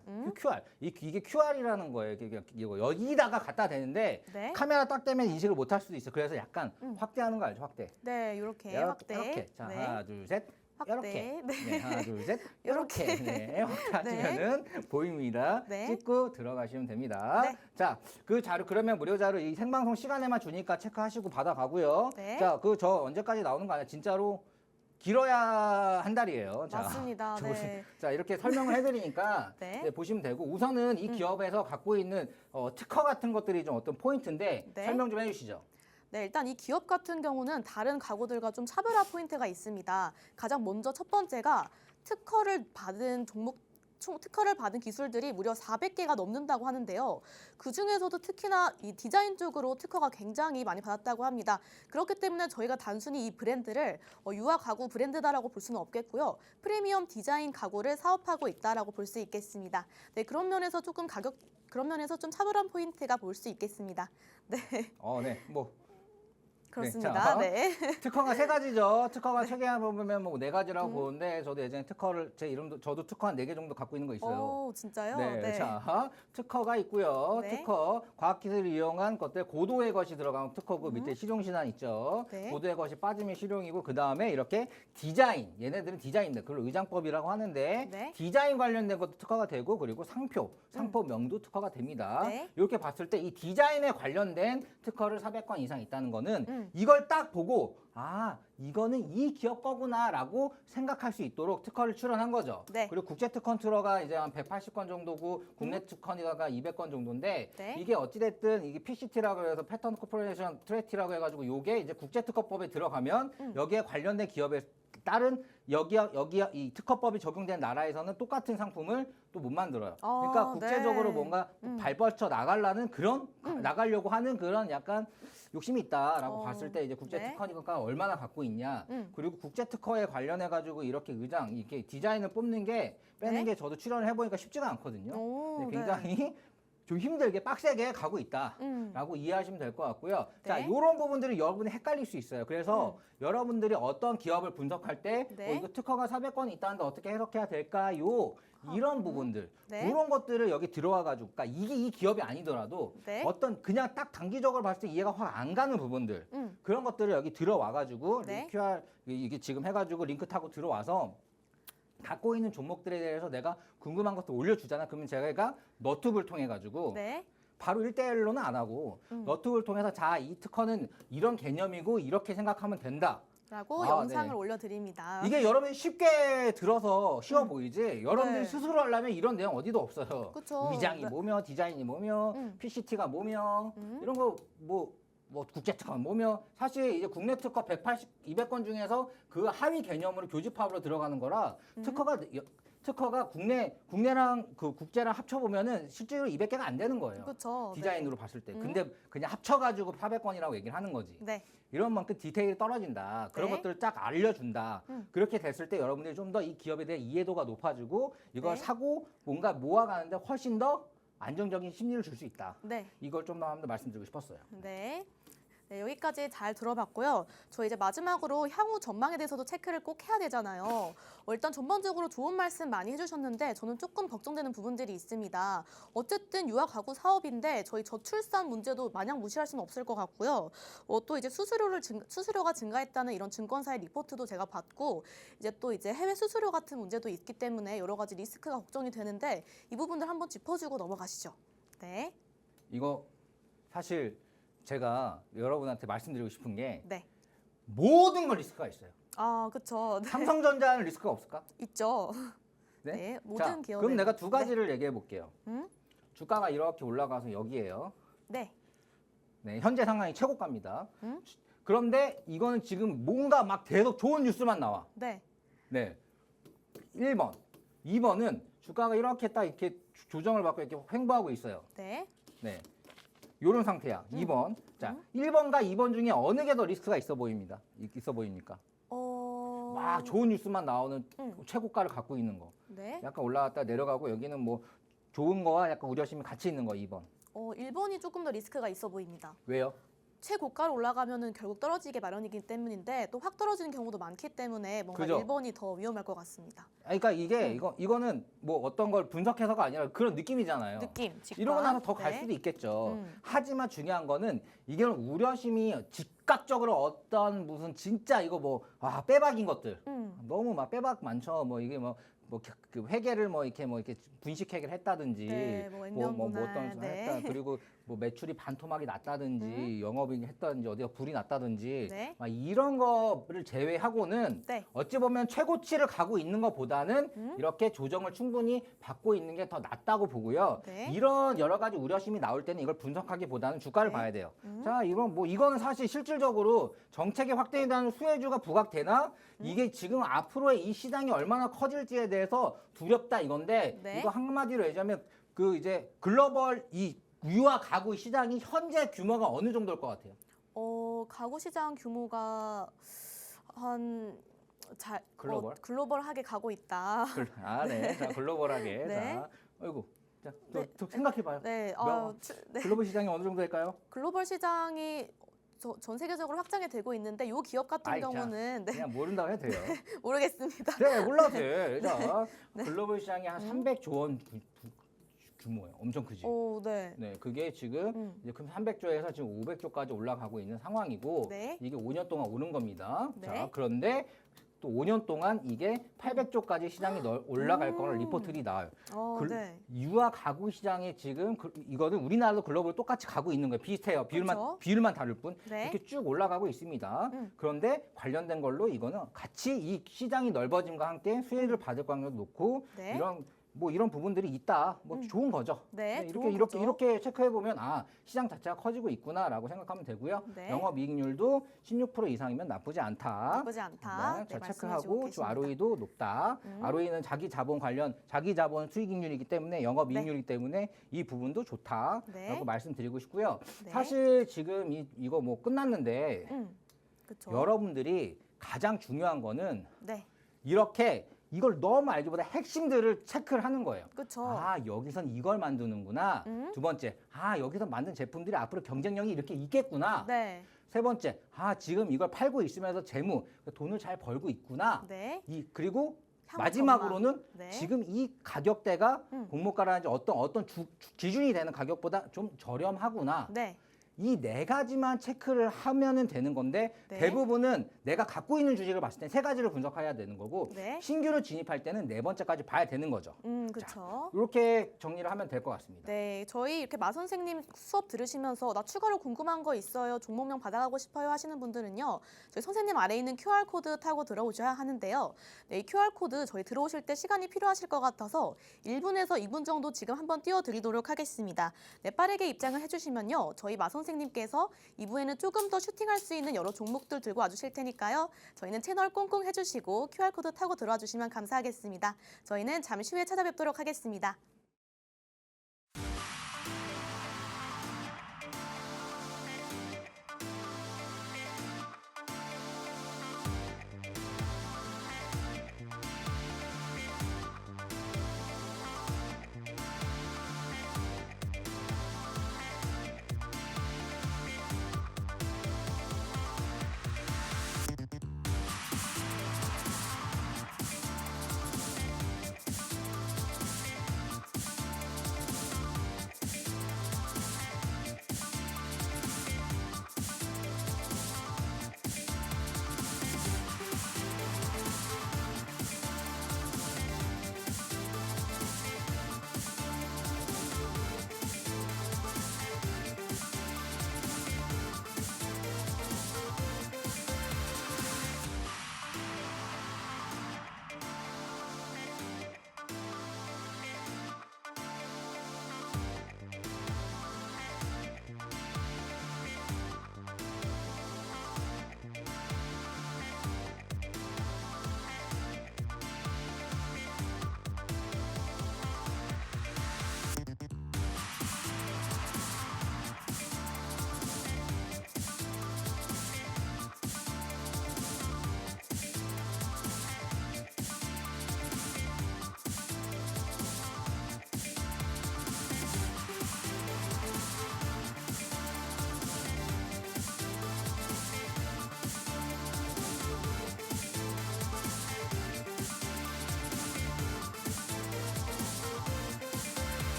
이게 QR이라는 거예요. 이거 여기다가 갖다 대는데 네. 카메라 딱 대면 인식을 못 할 수도 있어. 그래서 약간 확대하는 거 알죠? 확대. 네, 이렇게 확대. 이렇게. 자, 네. 하나 둘 셋. 확대. 이렇게. 네. 하나 둘 셋. 이렇게. 이렇게. 네, 확대하시면은 보입니다. 네. 찍고 들어가시면 됩니다. 네. 자, 그 자료 그러면 무료 자료 이 생방송 시간에만 주니까 체크하시고 받아가고요. 네. 자, 그 저 언제까지 나오는 거 아니야? 진짜로 길어야 한 달이에요. 자, 맞습니다. 저 네. 보세요. 자, 이렇게 설명을 해드리니까 네. 네, 보시면 되고 우선은 이 기업에서 갖고 있는 특허 같은 것들이 좀 어떤 포인트인데 네. 설명 좀 해주시죠. 네, 일단 이 기업 같은 경우는 다른 가구들과 좀 차별화 포인트가 있습니다. 가장 먼저 첫 번째가 특허를 받은 기술들이 무려 400개가 넘는다고 하는데요. 그 중에서도 특히나 이 디자인 쪽으로 특허가 굉장히 많이 받았다고 합니다. 그렇기 때문에 저희가 단순히 이 브랜드를 유아 가구 브랜드다라고 볼 수는 없겠고요. 프리미엄 디자인 가구를 사업하고 있다라고 볼 수 있겠습니다. 네, 그런 면에서 좀 차별한 포인트가 볼 수 있겠습니다. 네, 네, 뭐. 그렇습니다. 네. 특허가 3가지죠. 특허가 최대한 보면 뭐 4가지라고 보는데 저도 예전에 특허를 제 이름도 저도 특허 한 4개 정도 갖고 있는 거 있어요. 진짜요? 네. 자, 특허가 있고요. 네. 특허 과학기술을 이용한 것들 고도의 것이 들어가면 특허 그 밑에 실용신안 있죠. 네. 고도의 것이 빠지면 실용이고 그 다음에 이렇게 디자인 얘네들은 디자인들 그걸 의장법이라고 하는데 네. 디자인 관련된 것도 특허가 되고 그리고 상표명도 특허가 됩니다. 네. 이렇게 봤을 때 이 디자인에 관련된 특허를 400건 이상 있다는 거는 이걸 딱 보고 이거는 이 기업 거구나라고 생각할 수 있도록 특허를 출원한 거죠. 네. 그리고 국제 특허가 이제 한 180건 정도고 국내 특허가 200건 정도인데 네. 이게 어찌됐든 이게 PCT라고 해서 패턴 코퍼레이션 트레티라고 해가지고 요게 이제 국제 특허법에 들어가면 여기에 관련된 기업에 따른 여기야 이 특허법이 적용된 나라에서는 똑같은 상품을 또 못 만들어요. 그러니까 국제적으로 네. 뭔가 발뻗쳐 나가려는 그런 나가려고 하는 그런 약간 욕심이 있다라고 봤을 때 이제 국제 네. 특허니까 얼마나 갖고 있냐. 그리고 국제 특허에 관련해 가지고 이렇게 이렇게 디자인을 뽑는 게 빼는 게 저도 출연을 해보니까 쉽지가 않거든요. 근데 굉장히 좀 힘들게 빡세게 가고 있다라고 이해하시면 될 것 같고요. 자, 이런 부분들이 여러분이 헷갈릴 수 있어요. 그래서 여러분들이 어떤 기업을 분석할 때 이거 특허가 400건이 있다는데 어떻게 해석해야 될까요? 이런 부분들, 이런 것들을 여기 들어와가지고, 그러니까 이게 이 기업이 아니더라도 어떤 그냥 딱 단기적으로 봤을 때 이해가 확 안 가는 부분들, 그런 것들을 여기 들어와가지고 QR 이게 지금 해가지고 링크 타고 들어와서 갖고 있는 종목들에 대해서 내가 궁금한 것도 올려주잖아. 그러면 제가 너튜브를 통해 가지고 바로 1대1로는 안 하고 너튜브를 통해서 자, 이 특허는 이런 개념이고 이렇게 생각하면 된다. 라고 영상을 올려드립니다. 이게 여러분이 쉽게 들어서 쉬워 보이지 여러분들이 스스로 하려면 이런 내용 어디도 없어요. 그쵸. 위장이 뭐며 디자인이 뭐며 PCT가 뭐며 이런 거 뭐 국제 특허 뭐며 사실 이제 국내 특허 180, 200건 중에서 그 하위 개념으로 교집합으로 들어가는 거라 특허가 특허가 국내랑 그 국제랑 합쳐보면은 실제로 200개가 안 되는 거예요. 그렇죠. 디자인으로 봤을 때. 근데 그냥 합쳐가지고 400건이라고 얘기를 하는 거지. 네. 이런 만큼 디테일이 떨어진다. 그런 네. 것들을 쫙 알려준다. 그렇게 됐을 때 여러분들이 좀 더 이 기업에 대한 이해도가 높아지고 이걸 네. 사고 뭔가 모아가는데 훨씬 더 안정적인 심리를 줄 수 있다. 네. 이걸 좀 더 한번 말씀드리고 싶었어요. 네. 네, 여기까지 잘 들어봤고요. 저 이제 마지막으로 향후 전망에 대해서도 체크를 꼭 해야 되잖아요. 일단 전반적으로 좋은 말씀 많이 해주셨는데 저는 조금 걱정되는 부분들이 있습니다. 어쨌든 유아 가구 사업인데 저희 저출산 문제도 마냥 무시할 수는 없을 것 같고요. 또 이제 수수료가 증가했다는 이런 증권사의 리포트도 제가 봤고 이제 또 이제 해외 수수료 같은 문제도 있기 때문에 여러 가지 리스크가 걱정이 되는데 이 부분들 한번 짚어주고 넘어가시죠. 네. 이거 사실 제가 여러분한테 말씀드리고 싶은 게 네. 모든 건 리스크가 있어요. 아, 그렇죠. 네. 삼성전자는 리스크가 없을까? 있죠. 네. 네, 모든 기업에. 그럼 내가 두 가지를 얘기해 볼게요. 음? 주가가 이렇게 올라가서 여기에요. 네. 네, 현재 상황이 최고가입니다. 음? 그런데 이거는 지금 뭔가 막 계속 좋은 뉴스만 나와. 네. 네. 1번. 2번은 주가가 이렇게 딱 이렇게 조정을 받고 이렇게 횡보하고 있어요. 네. 네. 요런 상태야. 2번. 자, 1번과 2번 중에 어느 게 더 리스크가 있어 보입니다. 있어 보입니까? 막 좋은 뉴스만 나오는 최고가를 갖고 있는 거. 네. 약간 올라갔다 내려가고 여기는 뭐 좋은 거와 약간 우려심이 같이 있는 거 2번. 1번이 조금 더 리스크가 있어 보입니다. 왜요? 최고가로 올라가면은 결국 떨어지게 마련이기 때문인데 또 확 떨어지는 경우도 많기 때문에 뭔가 그죠? 1번이 더 위험할 것 같습니다. 그러니까 이게 이거는 뭐 어떤 걸 분석해서가 아니라 그런 느낌이잖아요. 느낌, 직관. 이러고 나서 더 갈 네. 수도 있겠죠. 음. 하지만 중요한 거는 이게 우려심이 즉각적으로 어떤 무슨 진짜 이거 뭐 빼박인 것들 너무 막 빼박 많죠. 뭐 이게 그 회계를 이렇게 분식 회계를 했다든지 네, 뭐 액면분할, 네. 했다 그리고 뭐 매출이 반토막이 났다든지 영업이익이 했다든지 어디가 불이 났다든지 네. 막 이런 거를 제외하고는 네. 어찌 보면 최고치를 가고 있는 것보다는 이렇게 조정을 충분히 받고 있는 게 더 낫다고 보고요. 네. 이런 여러 가지 우려심이 나올 때는 이걸 분석하기보다는 주가를 네. 봐야 돼요. 자, 이거는 사실 실질적으로 정책의 확대에 대한 수혜주가 부각되나 이게 지금 앞으로의 이 시장이 얼마나 커질지에 대해서 두렵다 이건데 네. 이거 한마디로 얘기하면 그 이제 글로벌 이 유아 가구 시장이 현재 규모가 어느 정도일 것 같아요? 가구 시장 규모가 글로벌? 글로벌하게 가고 있다. 네. 자, 글로벌하게. 네. 자, 아이고. 자, 네. 생각해봐요. 네. 네. 글로벌 시장이 어느 정도 될까요? 글로벌 시장이 전 세계적으로 확장이 되고 있는데 이 기업 같은 아이, 자, 경우는 네, 그냥 모른다고 해도 돼요. 모르겠습니다. 네, 몰라도 돼. 자, 글로벌 시장이 한 300조 원 규모예요. 엄청 크지. 네. 네, 그게 지금 이제 300조에서 지금 500조까지 올라가고 있는 상황이고 네. 이게 5년 동안 오른 겁니다. 네. 자, 그런데 또 5년 동안 이게 800조까지 시장이 올라갈 거를 리포트들이 나와요. 네. 유아 가구 시장에 지금 이거는 우리나라도 글로벌 똑같이 가고 있는 거예요. 비슷해요. 그렇죠. 비율만 다를 뿐. 네. 이렇게 쭉 올라가고 있습니다. 그런데 관련된 걸로 이거는 같이 이 시장이 넓어짐과 함께 수혜를 받을 확률도 높고 네. 이런 부분들이 있다. 좋은 거죠. 네, 이렇게 체크해 보면 시장 자체가 커지고 있구나라고 생각하면 되고요. 네. 영업이익률도 16% 이상이면 나쁘지 않다. 나쁘지 않다. 자, 네, 체크하고 또 말씀해주고 ROE도 높다. ROE는 자기 자본 수익익률이기 때문에 영업이익률이기 때문에 이 부분도 좋다라고 네. 말씀드리고 싶고요. 네. 사실 지금 이거 끝났는데 그렇죠. 여러분들이 가장 중요한 거는 네. 이렇게 이걸 너무 알기보다 핵심들을 체크를 하는 거예요. 그렇죠. 여기선 이걸 만드는구나. 두 번째, 여기서 만든 제품들이 앞으로 경쟁력이 이렇게 있겠구나. 네. 세 번째, 지금 이걸 팔고 있으면서 돈을 잘 벌고 있구나. 네. 그리고 향후 마지막으로는 전망. 네. 지금 이 가격대가 공모가라든지 어떤 기준이 되는 가격보다 좀 저렴하구나. 네. 이 네 가지만 체크를 하면은 되는 건데 네. 대부분은 내가 갖고 있는 주식을 봤을 때 세 가지를 분석해야 되는 거고 네. 신규로 진입할 때는 네 번째까지 봐야 되는 거죠. 그렇죠. 이렇게 정리를 하면 될 것 같습니다. 네, 저희 이렇게 마 선생님 수업 들으시면서 나 추가로 궁금한 거 있어요, 종목명 받아가고 싶어요 하시는 분들은요, 저희 선생님 아래 있는 QR 코드 타고 들어오셔야 하는데요. 네, 이 QR 코드 저희 들어오실 때 시간이 필요하실 것 같아서 1분에서 2분 정도 지금 한번 띄워드리도록 하겠습니다. 네, 빠르게 입장을 해주시면요, 저희 마 선생님 선생님께서 2부에는 조금 더 슈팅할 수 있는 여러 종목들 들고 와주실 테니까요. 저희는 채널 꽁꽁 해주시고 QR코드 타고 들어와 주시면 감사하겠습니다. 저희는 잠시 후에 찾아뵙도록 하겠습니다.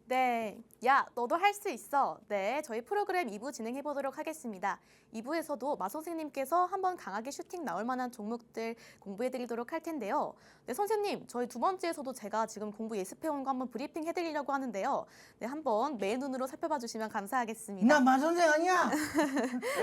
네, 야, 너도 할 수 있어. 네, 저희 프로그램 2부 진행해 보도록 하겠습니다. 2부에서도 마 선생님께서 한번 강하게 슈팅 나올 만한 종목들 공부해 드리도록 할 텐데요. 네, 선생님, 저희 두 번째에서도 제가 지금 공부 예습해 온 거 한번 브리핑 해 드리려고 하는데요. 네, 한번 매 눈으로 살펴봐 주시면 감사하겠습니다. 나 마 선생 아니야.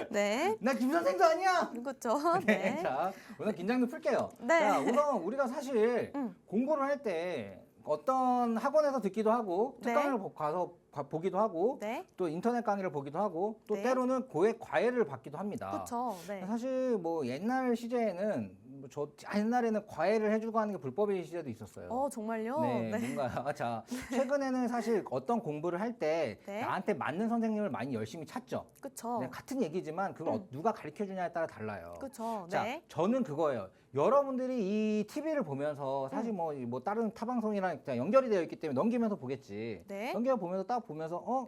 네. 나 김 선생도 아니야. 그렇죠. 네. 네. 자, 오늘 긴장도 풀게요. 네. 자, 우선 우리가 사실 음. 공부를 할 때 어떤 학원에서 듣기도 하고 네. 특강을 가서 보기도 하고 네. 또 인터넷 강의를 보기도 하고 또 네. 때로는 고액 과외를 받기도 합니다. 그렇죠. 네. 사실 뭐 옛날 시제에는 저 옛날에는 과외를 해주고 하는 게 불법인 시제도 있었어요. 정말요? 네, 뭔가 자 최근에는 사실 어떤 공부를 할 때 네. 나한테 맞는 선생님을 많이 열심히 찾죠. 그렇죠. 네, 같은 얘기지만 그걸 누가 가르쳐 주냐에 따라 달라요. 그렇죠. 자, 네. 저는 그거예요. 여러분들이 이 TV를 보면서 사실 뭐 다른 타 방송이랑 그냥 연결이 되어 있기 때문에 넘기면서 보겠지. 네. 넘겨 보면서 딱 보면서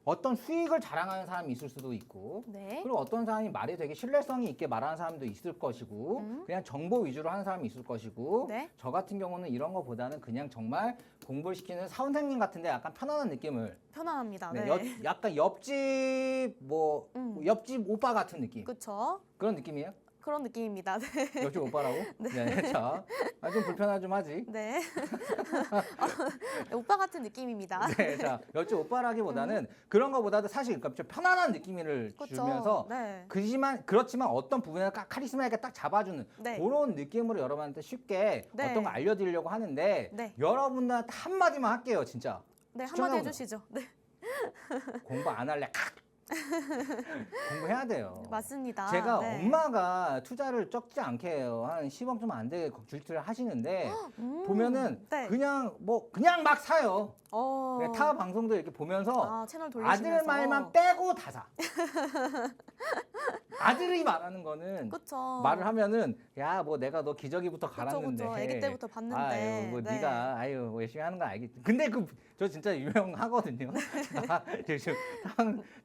어떤 수익을 자랑하는 사람이 있을 수도 있고 네. 그리고 어떤 사람이 말이 되게 신뢰성이 있게 말하는 사람도 있을 것이고 그냥 정보 위주로 하는 사람이 있을 것이고 네. 저 같은 경우는 이런 거보다는 그냥 정말 공부를 시키는 선생님 같은데 약간 편안한 느낌을 편안합니다. 네, 네. 약간 옆집 옆집 오빠 같은 느낌 그렇죠. 그런 느낌이에요? 그런 느낌입니다. 네. 옆집 오빠라고? 네. 자, 좀 불편하 좀 하지. 네. 오빠 같은 느낌입니다. 네, 자, 옆집 오빠라기보다는 그런 거보다도 사실 그러니까 좀 편안한 느낌을 그쵸. 주면서 네. 그렇지만 어떤 부분에 카리스마 있게 딱 잡아주는 네. 그런 느낌으로 여러분한테 쉽게 네. 어떤 거 알려드리려고 하는데 네. 여러분들한테 한마디만 할게요, 진짜. 네, 한마디 시청자분들. 해주시죠. 네. 공부 안 할래. 공부해야 돼요. 맞습니다. 제가 네. 엄마가 투자를 적지 않게 해요. 한 10억 좀 안 되게 줄투를 하시는데 보면은 네. 그냥 막 사요. 어. 네, 타 방송도 이렇게 보면서 아, 채널 돌리시면서. 아들 말만 빼고 다 사. 아들이 말하는 거는 그쵸. 말을 하면은 야 뭐 내가 너 기저귀부터 그쵸, 갈았는데 그쵸. 아기 때부터 봤는데. 아유 뭐 네. 네가 아유 뭐 열심히 하는 거 알겠지. 근데 저 진짜 유명하거든요. 지금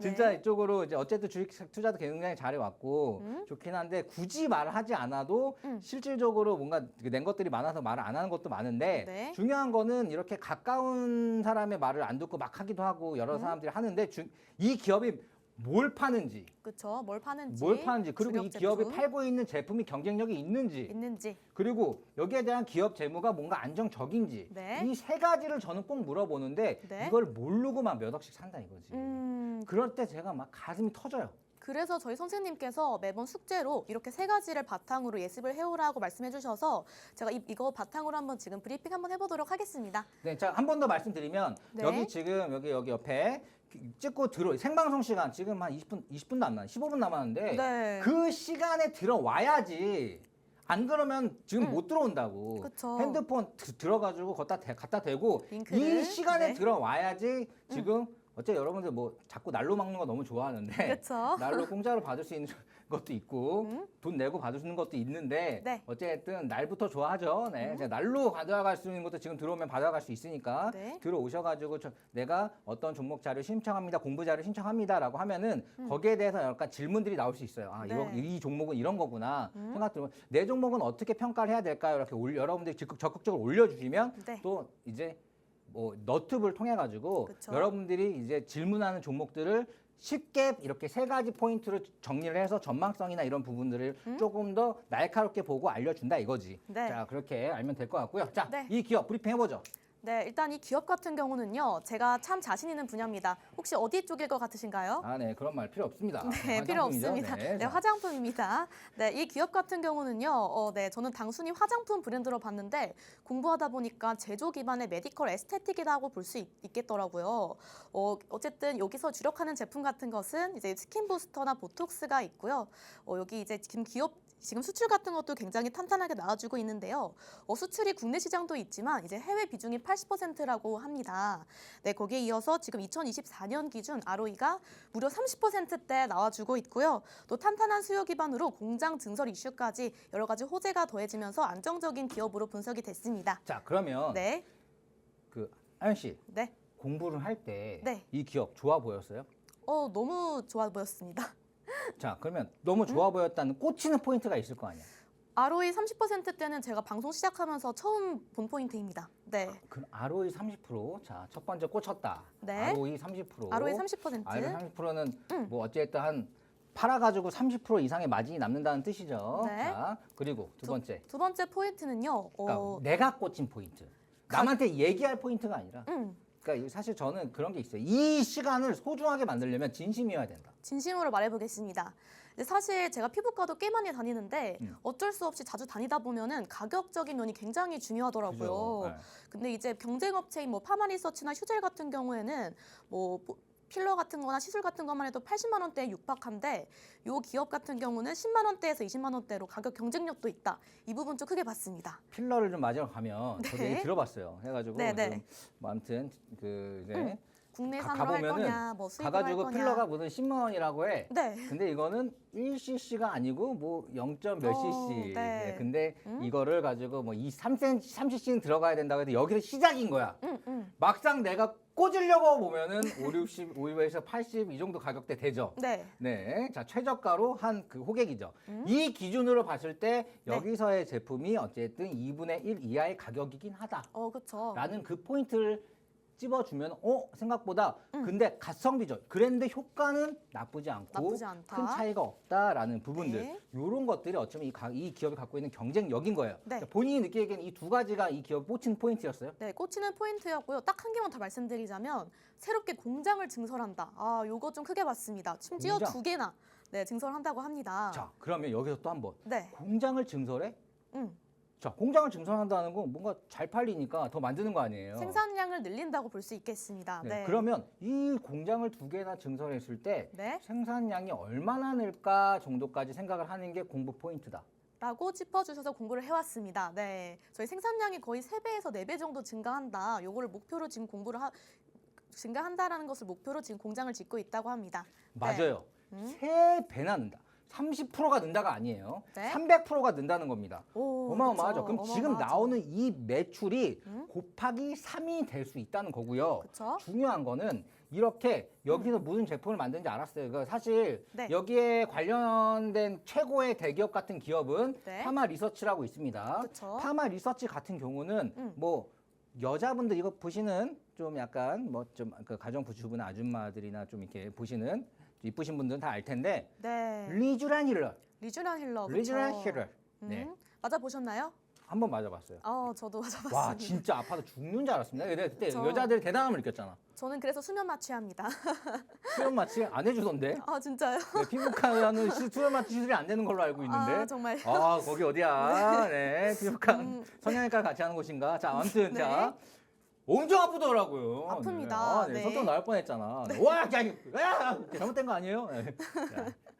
진짜 네. 이쪽으로 이제 어쨌든 주식 투자도 굉장히 잘해 왔고 좋긴 한데 굳이 말을 하지 않아도 실질적으로 뭔가 낸 것들이 많아서 말을 안 하는 것도 많은데 네. 중요한 거는 이렇게 가까운 사람의 말을 안 듣고 막 하기도 하고 여러 사람들이 하는데 이 기업이 뭘 파는지 그쵸. 뭘 파는지. 그리고 이 주력 기업이 제품 팔고 있는 제품이 경쟁력이 있는지 그리고 여기에 대한 기업 재무가 뭔가 안정적인지 네. 이 세 가지를 저는 꼭 물어보는데 네. 이걸 모르고 막 몇 억씩 산다 이거지. 음, 그럴 때 제가 막 가슴이 터져요. 그래서 저희 선생님께서 매번 숙제로 이렇게 세 가지를 바탕으로 예습을 해오라고 말씀해 주셔서 제가 이거 바탕으로 한번 지금 브리핑 한번 해보도록 하겠습니다. 네, 자, 한 번 더 말씀드리면 네. 여기 지금 여기 옆에 찍고 생방송 시간 지금 한 20분도 안 남았 15분 남았는데 네. 그 시간에 들어와야지. 안 그러면 지금 못 들어온다고. 그쵸. 핸드폰 들어가지고 갖다 대고 링크를. 이 시간에 네. 들어와야지 지금 어째 여러분들 뭐 자꾸 날로 먹는 거 너무 좋아하는데 그쵸. 날로 공짜로 받을 수 있는 것도 있고 돈 내고 받을 수 있는 것도 있는데 네. 어쨌든 날부터 좋아하죠. 네. 제가 날로 가져갈 수 있는 것도 지금 들어오면 받아갈 수 있으니까 네. 들어오셔가지고 내가 어떤 종목 자료 신청합니다, 공부 자료 신청합니다라고 하면은 거기에 대해서 약간 질문들이 나올 수 있어요. 아, 네. 이 종목은 이런 거구나 생각 들면 내 종목은 어떻게 평가를 해야 될까요? 이렇게 여러분들이 적극적으로 올려주시면 네. 또 이제 뭐 너튜브를 통해 가지고 그쵸. 여러분들이 이제 질문하는 종목들을 쉽게 이렇게 세 가지 포인트로 정리를 해서 전망성이나 이런 부분들을 조금 더 날카롭게 보고 알려준다 이거지. 네. 자, 그렇게 알면 될 것 같고요. 자, 네. 이 기업 브리핑 해보죠. 네, 일단 이 기업 같은 경우는요, 제가 참 자신 있는 분야입니다. 혹시 어디 쪽일 것 같으신가요? 아, 네, 그런 말 필요 없습니다. 네, 필요 화장품이죠. 없습니다. 네, 네, 자. 화장품입니다. 네, 이 기업 같은 경우는요, 네, 저는 단순히 화장품 브랜드로 봤는데 공부하다 보니까 제조 기반의 메디컬 에스테틱이라고 볼 수 있겠더라고요. 어쨌든 여기서 주력하는 제품 같은 것은 이제 스킨 부스터나 보톡스가 있고요. 여기 이제 지금 수출 같은 것도 굉장히 탄탄하게 나와주고 있는데요. 수출이 국내 시장도 있지만 이제 해외 비중이 80%라고 합니다. 네, 거기에 이어서 지금 2024년 기준 ROE가 무려 30%대 나와주고 있고요. 또 탄탄한 수요 기반으로 공장 증설 이슈까지 여러 가지 호재가 더해지면서 안정적인 기업으로 분석이 됐습니다. 자, 그러면 네, 그 아연 씨 네, 공부를 할 때 이 네. 기업 좋아 보였어요? 너무 좋아 보였습니다. 자, 그러면 너무 좋아 보였다는 꽂히는 포인트가 있을 거 아니야. ROE 30%대는 제가 방송 시작하면서 처음 본 포인트입니다. 네, 그 ROE 30%. 자, 첫 번째 꽂혔다. 네. ROE 30%. ROE 30%. ROE 30%는 뭐 어쨌든 한 팔아가지고 30% 이상의 마진이 남는다는 뜻이죠. 네. 자, 그리고 두 번째. 두 번째 포인트는요. 그러니까 내가 꽂힌 포인트. 남한테 얘기할 포인트가 아니라. 음. 그러니까 사실 저는 그런 게 있어요. 이 시간을 소중하게 만들려면 진심이어야 된다. 진심으로 말해보겠습니다. 근데 사실 제가 피부과도 꽤 많이 다니는데 어쩔 수 없이 자주 다니다 보면은 가격적인 면이 굉장히 중요하더라고요. 그죠? 네. 근데 이제 경쟁업체인 뭐 파마리서치나 휴젤 같은 경우에는 뭐 필러 같은 거나 시술 같은 것만 해도 80만 원대에 육박한데 요 기업 같은 경우는 10만 원대에서 20만 원대로 가격 경쟁력도 있다. 이 부분 좀 크게 봤습니다. 필러를 좀 맞으러 가면 저도 네. 얘기 들어봤어요. 해가지고 네, 네. 좀 뭐 아무튼 그 이제 국내산으로 할 거냐, 뭐 수입으로 할 가가지고 거냐. 필러가 무슨 10만 원이라고 해. 네. 근데 이거는 1cc가 아니고 뭐 0몇 cc. 네. 네, 근데 이거를 가지고 뭐 3cm, 3cc는 들어가야 된다고 해도 여기서 시작인 거야. 막상 내가 꽂으려고 보면은 50에서 80 이 정도 가격대 되죠. 네. 네. 자, 최저가로 한 그 호객이죠. 이 기준으로 봤을 때 여기서의 제품이 어쨌든 2분의 1 이하의 가격이긴 하다. 그렇죠. 라는 그 포인트를 찝어주면 생각보다 근데 가성비죠. 그랬는데 효과는 나쁘지 않고 나쁘지 않다. 큰 차이가 없다라는 부분들. 네. 이런 것들이 어쩌면 이 기업이 갖고 있는 경쟁력인 거예요. 네. 그러니까 본인이 느끼기에는 이 두 가지가 이 기업 꽂힌 포인트였어요. 네, 꽂히는 포인트였고요. 딱 한 개만 더 말씀드리자면 새롭게 공장을 증설한다. 요거 좀 크게 봤습니다. 심지어 공장? 2개나 증설한다고 합니다. 자, 그러면 여기서 또 한번 네, 공장을 증설해? 자, 공장을 증설한다는 건 뭔가 잘 팔리니까 더 만드는 거 아니에요? 생산량을 늘린다고 볼 수 있겠습니다. 네. 네. 그러면 이 공장을 2개나 증설했을 때 네. 생산량이 얼마나 늘까 정도까지 생각을 하는 게 공부 포인트다. 라고 짚어주셔서 공부를 해왔습니다. 네, 저희 생산량이 거의 3배에서 4배 정도 증가한다. 요거를 목표로 지금 증가한다라는 것을 목표로 지금 공장을 짓고 있다고 합니다. 맞아요. 네. 3배나 는다. 30%가 는다가 아니에요. 네. 300%가 는다는 겁니다. 오, 어마어마하죠. 그쵸. 그럼 지금 어마어마하죠. 나오는 이 매출이 음? 곱하기 3이 될 수 있다는 거고요. 그쵸? 중요한 거는 이렇게 여기서 무슨 제품을 만드는지 알았어요. 그러니까 사실 네. 여기에 관련된 최고의 대기업 같은 기업은 네. 파마 리서치라고 있습니다. 그쵸? 파마 리서치 같은 경우는 뭐 여자분들 이거 보시는 좀 약간 뭐 좀 그 가정부주부나 아줌마들이나 좀 이렇게 보시는 이쁘신 분들은 다 알 텐데 네. 리쥬란 힐러, 리쥬란 힐러. 그쵸? 리쥬란 힐러. 네, 맞아 보셨나요? 한번 맞아봤어요. 저도 맞아봤습니다. 와 진짜 아파서 죽는 줄 알았습니다. 근데 그때 그쵸. 여자들이 대단함을 느꼈잖아. 저는 그래서 수면 마취합니다. 수면 마취 안 해주던데. 아 진짜요? 네, 피부과는 수면 마취 시술이 안 되는 걸로 알고 있는데. 아 정말. 아 거기 어디야? 네, 피부과 성형외과 같이 하는 곳인가? 자 아무튼 네. 자. 엄청 아프더라고요. 아픕니다. 네. 네. 손톱 나올 뻔했잖아. 네. 와, 야, 잘못된 거 아니에요? 네.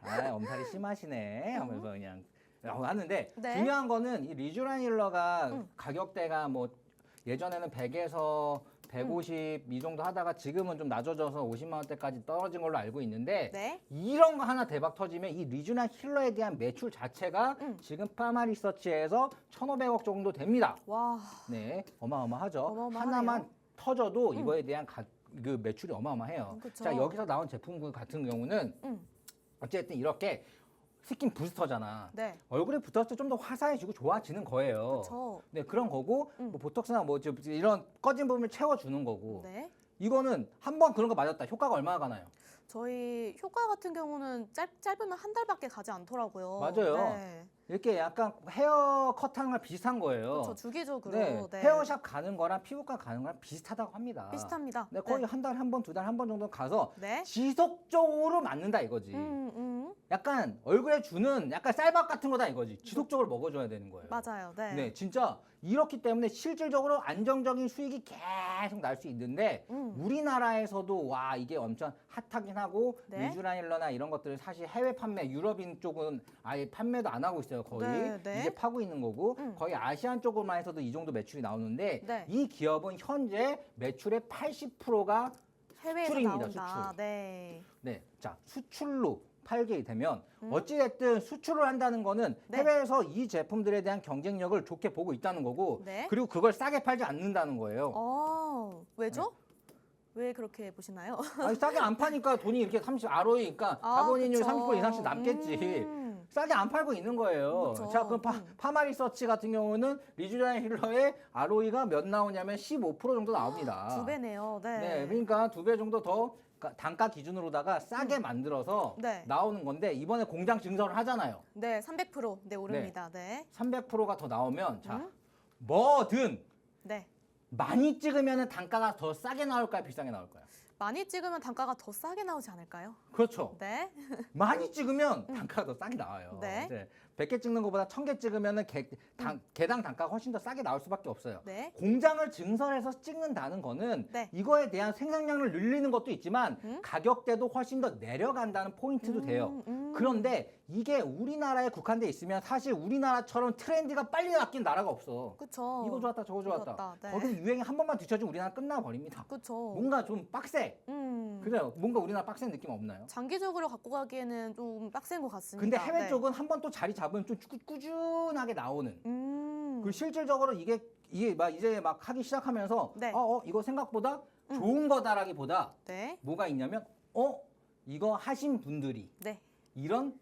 자, 엄살이 심하시네 하면서 그냥 하는데 네. 중요한 거는 이 리쥬란 힐러가 가격대가 뭐 예전에는 100에서 150 이 정도 하다가 지금은 좀 낮아져서 50만 원대까지 떨어진 걸로 알고 있는데 네. 이런 거 하나 대박 터지면 이 리쥬란 힐러에 대한 매출 자체가 지금 파마 리서치에서 1,500억 정도 됩니다. 와. 네, 어마어마하죠. 어마어마하네요. 하나만 터져도 이거에 대한 그 매출이 어마어마해요. 그쵸. 자, 여기서 나온 제품 같은 경우는 어쨌든 이렇게 스킨 부스터잖아. 네. 얼굴에 붙었을 때 좀 더 화사해지고 좋아지는 거예요. 그쵸. 네, 그런 거고 뭐 보톡스나 뭐 이런 꺼진 부분을 채워주는 거고. 네. 이거는 한 번 그런 거 맞았다. 효과가 얼마나 가나요? 저희 효과 같은 경우는 짧으면 한 달밖에 가지 않더라고요. 맞아요. 네. 이렇게 약간 헤어 컷하는 거랑 비슷한 거예요. 그렇죠. 주기적으로. 네, 네. 헤어샵 가는 거랑 피부과 가는 거랑 비슷하다고 합니다. 비슷합니다. 네, 거의 한 달에 한 번, 2달에 한 번 정도 가서 네. 지속적으로 맞는다 이거지. 약간 얼굴에 주는 약간 쌀밥 같은 거다 이거지. 지속적으로 먹어줘야 되는 거예요. 맞아요. 네. 네, 진짜 이렇기 때문에 실질적으로 안정적인 수익이 계속 날 수 있는데 우리나라에서도 와 이게 엄청 핫하긴 하고 네. 리쥬란 힐러나 이런 것들은 사실 해외 판매, 유럽인 쪽은 아예 판매도 안 하고 있어요. 거의 네, 네. 이제 파고 있는 거고 거의 아시안 쪽으로만 해서도 이 정도 매출이 나오는데 네. 이 기업은 현재 매출의 80%가 해외에서 수출입니다, 나온다. 수출. 네. 네, 자 수출로 팔게 되면 어찌됐든 수출을 한다는 거는 네. 해외에서 이 제품들에 대한 경쟁력을 좋게 보고 있다는 거고 네. 그리고 그걸 싸게 팔지 않는다는 거예요. 왜죠? 왜 그렇게 보시나요? 아니 싸게 안 파니까 돈이 이렇게 30 ROE니까 자본이익률 그쵸. 30% 이상씩 남겠지. 싸게 안 팔고 있는 거예요. 그쵸. 자, 그럼 파마 리서치 같은 경우는 리쥬란 힐러의 ROE가 몇 나오냐면 15% 정도 나옵니다. 2배네요. 네. 네, 그러니까 2배 정도 더 단가 기준으로다가 싸게 만들어서 네. 나오는 건데 이번에 공장 증설을 하잖아요. 네, 300% 네, 오릅니다. 네. 300%가 더 나오면 자, 뭐든 네. 많이 찍으면 단가가 더 싸게 나올까요? 비싸게 나올까요? 많이 찍으면 단가가 더 싸게 나오지 않을까요? 그렇죠. 네. 많이 찍으면 단가가 더 싸게 나와요. 네. 100개 찍는 것보다 1000개 찍으면 개당 단가가 훨씬 더 싸게 나올 수밖에 없어요. 네. 공장을 증설해서 찍는다는 거는 네. 이거에 대한 생산량을 늘리는 것도 있지만 가격대도 훨씬 더 내려간다는 포인트도 돼요. 그런데 이게 우리나라에 국한돼 있으면 사실 우리나라처럼 트렌드가 빨리 바뀐 나라가 없어. 그쵸. 이거 좋았다 저거 좋았다. 네. 거기 유행이 한 번만 뒤쳐지면 우리나라 끝나버립니다. 그쵸. 뭔가 좀 빡세. 그래요. 뭔가 우리나라 빡센 느낌 없나요? 장기적으로 갖고 가기에는 좀 빡센 것 같습니다. 근데 해외 네. 쪽은 한 번 또 자리 잡으면 좀 꾸준하게 나오는. 그리고 음. 실질적으로 이게 막 이제 막 하기 시작하면서 네. 이거 생각보다 좋은 거다라기보다 네. 뭐가 있냐면 이거 하신 분들이 네. 이런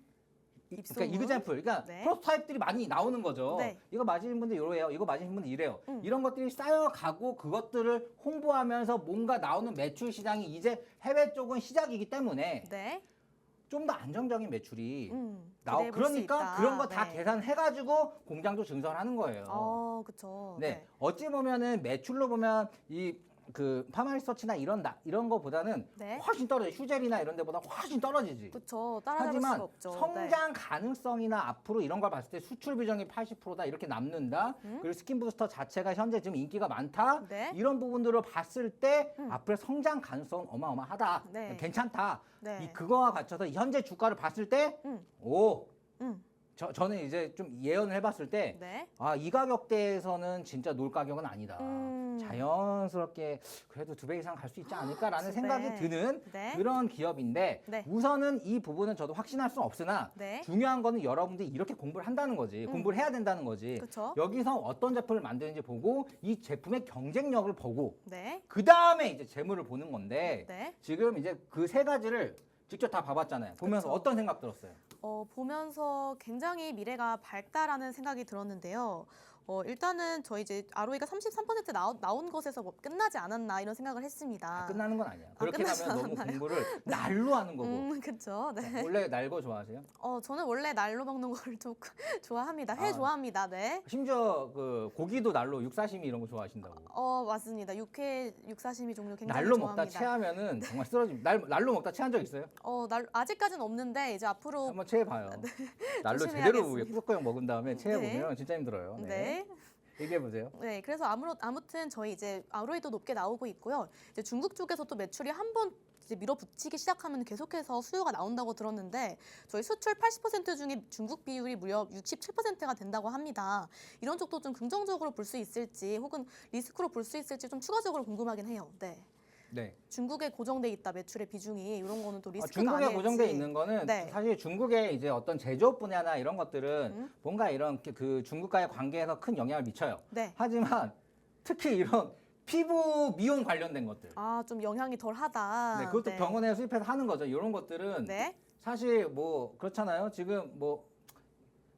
입소문. 그러니까 이그젠플, 그러니까 네. 프로토타입들이 많이 나오는 거죠. 네. 이거 맞으신 분들 이래요, 이거 맞으신 분들 이래요. 이런 것들이 쌓여가고 그것들을 홍보하면서 뭔가 나오는 매출 시장이 이제 해외 쪽은 시작이기 때문에 네. 좀 더 안정적인 매출이 기대해 볼수 그러니까 있다. 그런 거 다 네. 계산해가지고 공장도 증설하는 거예요. 그쵸. 네, 어찌 보면은 매출로 보면 이 그 파마리서치나 이런 거보다는 네. 훨씬 떨어져. 휴젤이나 이런 데보다 훨씬 떨어지지. 그렇죠. 따라잡을 수가 하지만 없죠. 성장 가능성이나 앞으로 이런 걸 봤을 때 수출 비중이 80%다 이렇게 남는다. 그리고 스킨 부스터 자체가 현재 지금 인기가 많다. 네. 이런 부분들을 봤을 때 앞으로 성장 가능성 어마어마하다. 네. 괜찮다. 네. 그거와 갖춰서 현재 주가를 봤을 때 음. 저는 이제 좀 예언을 해봤을 때 네. 이 가격대에서는 진짜 놀 가격은 아니다. 음. 자연스럽게 그래도 2배 이상 갈 수 있지 않을까라는 생각이 네. 드는 네. 그런 기업인데 네. 우선은 이 부분은 저도 확신할 수는 없으나 네. 중요한 거는 여러분들이 이렇게 공부를 한다는 거지. 공부를 해야 된다는 거지. 그쵸. 여기서 어떤 제품을 만드는지 보고 이 제품의 경쟁력을 보고 네. 그 다음에 이제 재물을 보는 건데 네. 지금 이제 그 세 가지를 직접 다 봐봤잖아요. 보면서 그쵸. 어떤 생각 들었어요? 보면서 굉장히 미래가 밝다라는 생각이 들었는데요. 일단은 저희 이제 ROE가 33% 나온 것에서 뭐 끝나지 않았나 이런 생각을 했습니다. 끝나는 건 아니야. 그렇게 끝나지 가면 너무 않았나요? 공부를 날로 하는 거고. 그렇죠. 네. 원래 날거 좋아하세요? 저는 원래 날로 먹는 걸 좀 좋아합니다. 회 아. 좋아합니다. 네. 심지어 그 고기도 날로 육사시미 이런 거 좋아하신다고. 맞습니다. 육사시미 종류 굉장히 날로 좋아합니다. 먹다 체하면은 정말 쓰러집. 날로 먹다 체한 적 있어요? 아직까지는 없는데 이제 앞으로 한번 체해봐요. 날로 제대로 조심해야겠습니다. 꾸덕꾸덕 먹은 다음에 체해보면 네. 진짜 힘들어요. 네. 얘기해 보세요. 네, 그래서 아무튼 저희 이제 ROE도 높게 나오고 있고요. 이제 중국 쪽에서 또 매출이 한번 이제 밀어붙이기 시작하면 계속해서 수요가 나온다고 들었는데 저희 수출 80% 중에 중국 비율이 무려 67%가 된다고 합니다. 이런 쪽도 좀 긍정적으로 볼 수 있을지 혹은 리스크로 볼 수 있을지 좀 추가적으로 궁금하긴 해요. 네. 네. 중국에 고정돼 있다 매출의 비중이 이런 거는 또 리스크가 중국에 아닐지. 고정돼 있는 거는 네. 사실 중국의 이제 어떤 제조업 분야나 이런 것들은 뭔가 이런 그 중국과의 관계에서 큰 영향을 미쳐요. 네. 하지만 특히 이런 피부 미용 관련된 것들. 좀 영향이 덜하다. 네, 그것도 병원에 수입해서 하는 거죠. 이런 것들은 네. 사실 뭐 그렇잖아요. 지금 뭐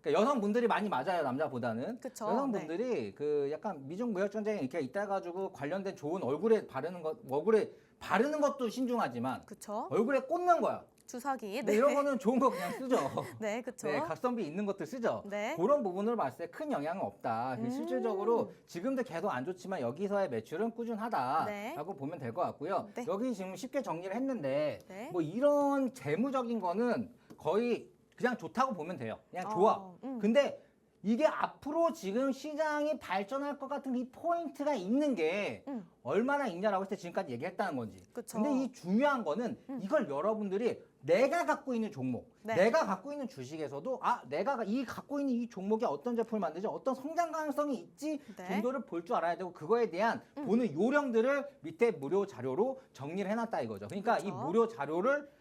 그러니까 여성분들이 많이 맞아요, 남자보다는. 그쵸, 여성분들이 그 약간 미중 무역 전쟁이 이렇게 있다 가지고 관련된 좋은 얼굴에 바르는 것도 신중하지만 그렇죠. 얼굴에 꽂는 거야. 주사기. 네, 이런 거는 좋은 거 그냥 쓰죠. 네, 그렇죠. 네, 각선비 있는 것들 쓰죠. 네. 그런 부분을 봤을 때 큰 영향은 없다. 실질적으로 지금도 계속 안 좋지만 여기서의 매출은 꾸준하다라고 네. 보면 될 것 같고요. 네. 여기 지금 쉽게 정리를 했는데 네. 뭐 이런 재무적인 거는 거의 그냥 좋다고 보면 돼요. 그냥 좋아. 근데 이게 앞으로 지금 시장이 발전할 것 같은 이 포인트가 있는 게 얼마나 있냐라고 했을 때 지금까지 얘기했다는 건지. 그쵸. 근데 이 중요한 거는 이걸 여러분들이 내가 갖고 있는 종목, 네. 내가 갖고 있는 주식에서도 내가 갖고 있는 이 종목에 어떤 제품을 만들지, 어떤 성장 가능성이 있지 네. 정도를 볼 줄 알아야 되고 그거에 대한 보는 요령들을 밑에 무료 자료로 정리를 해놨다 이거죠. 그러니까 이 그렇죠. 무료 자료를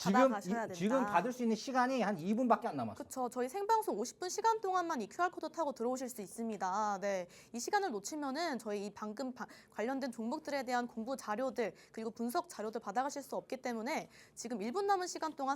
받아가셔야 된다. 지금 받을 수 있는 시간이 한 2분밖에 안 남았어요. 그렇죠. 저희 생방송 50분 시간 동안만 이 QR코드 타고 들어오실 수 있습니다. 네, 이 시간을 놓치면은 저희 이 방금 관련된 종목들에 대한 공부 자료들 그리고 분석 자료들 받아가실 수 없기 때문에 지금 1분 남은 시간 동안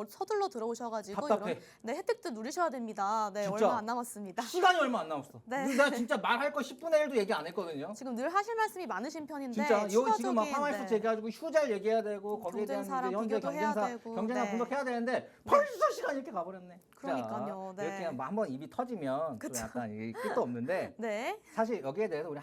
서둘러 들어오셔가지고 답답해. 이런 해택들 누리셔야 됩니다. 네, 진짜. 얼마 안 남았습니다. 시간이 얼마 안 남았어. 네. 나 진짜 말할 거 10분의 1도 얘기 안 했거든요. 지금 늘 하실 말씀이 많으신 편인데 진짜 여기 지금 막 추가적인, 파마리스 얘기해가지고 휴잘 얘기해야 되고 거기에 대한 이제 경쟁사랑 현재 비교도 해야 되고. 경쟁사 네. 분석해야 되는데 벌써 시간이 이렇게 가버렸네. 그러니까요. 자, 네. 이렇게 뭐 한번 입이 터지면 좀 그쵸. 약간 이게 끝도 없는데 네, 사실 여기에 대해서 우리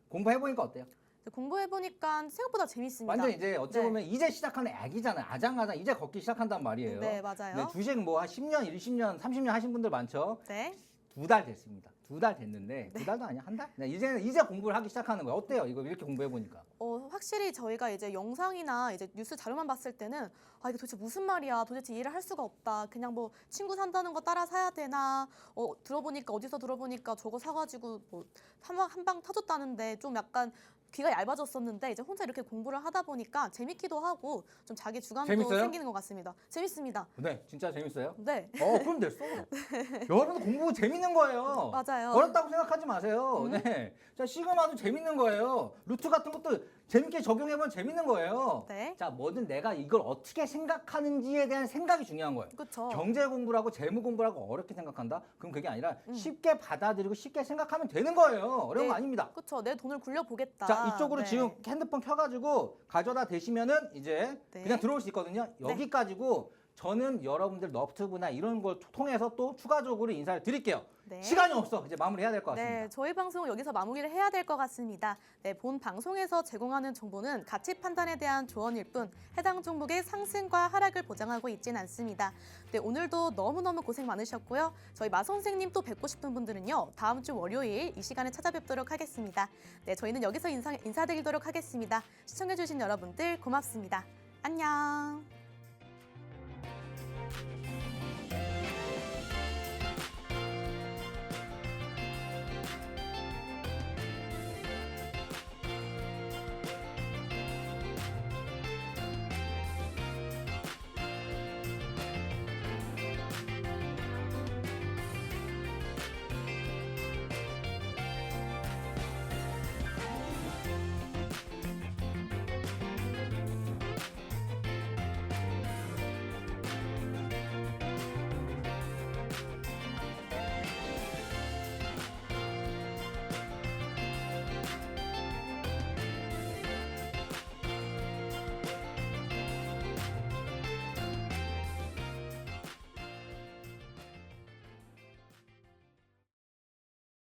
공부해 보니까 어때요? 공부해 보니까 생각보다 재밌습니다. 완전 이제 어찌 네. 보면 이제 시작하는 애기잖아요. 아장아장 이제 걷기 시작한단 말이에요. 네, 맞아요. 네, 주식 뭐 한 10년, 20년, 30년 하신 분들 많죠. 네. 2달 됐습니다. 2달 됐는데 2달도 아니야, 한 달? 네, 이제 공부를 하기 시작하는 거예요. 어때요? 이거 이렇게 공부해 보니까. 확실히 저희가 이제 영상이나 이제 뉴스 자료만 봤을 때는 이게 도대체 무슨 말이야? 도대체 이해를 할 수가 없다. 그냥 뭐 친구 산다는 거 따라 사야 되나? 어디서 들어보니까 저거 사가지고 뭐 한 방 타줬다는데 좀 약간 귀가 얇아졌었는데 이제 혼자 이렇게 공부를 하다 보니까 재밌기도 하고 좀 자기 주관도 재밌어요? 생기는 것 같습니다. 재밌습니다. 네, 진짜 재밌어요. 네. 그럼 됐어. 여러분 공부 재밌는 거예요. 맞아요. 어렵다고 생각하지 마세요. 네. 자, 시그마도 재밌는 거예요. 루트 같은 것도 재밌게 적용해보면 재밌는 거예요. 네. 자, 뭐든 내가 이걸 어떻게 생각하는지에 대한 생각이 중요한 거예요. 그렇죠. 경제 공부라고 재무 공부라고 어렵게 생각한다? 그럼 그게 아니라 쉽게 받아들이고 쉽게 생각하면 되는 거예요. 어려운 거 아닙니다. 그렇죠. 내 돈을 굴려보겠다. 자, 이쪽으로 네. 지금 핸드폰 켜가지고 가져다 대시면은 이제 네. 그냥 들어올 수 있거든요. 여기까지고 저는 여러분들 너튜브나 이런 걸 통해서 또 추가적으로 인사를 드릴게요. 네. 시간이 없어. 이제 마무리해야 될 것 같습니다. 네, 저희 방송은 여기서 마무리를 해야 될 것 같습니다. 네, 본 방송에서 제공하는 정보는 가치 판단에 대한 조언일 뿐 해당 종목의 상승과 하락을 보장하고 있지는 않습니다. 네, 오늘도 너무너무 고생 많으셨고요. 저희 마 선생님 또 뵙고 싶은 분들은요. 다음 주 월요일 이 시간에 찾아뵙도록 하겠습니다. 네, 저희는 여기서 인사드리도록 하겠습니다. 시청해주신 여러분들 고맙습니다. 안녕.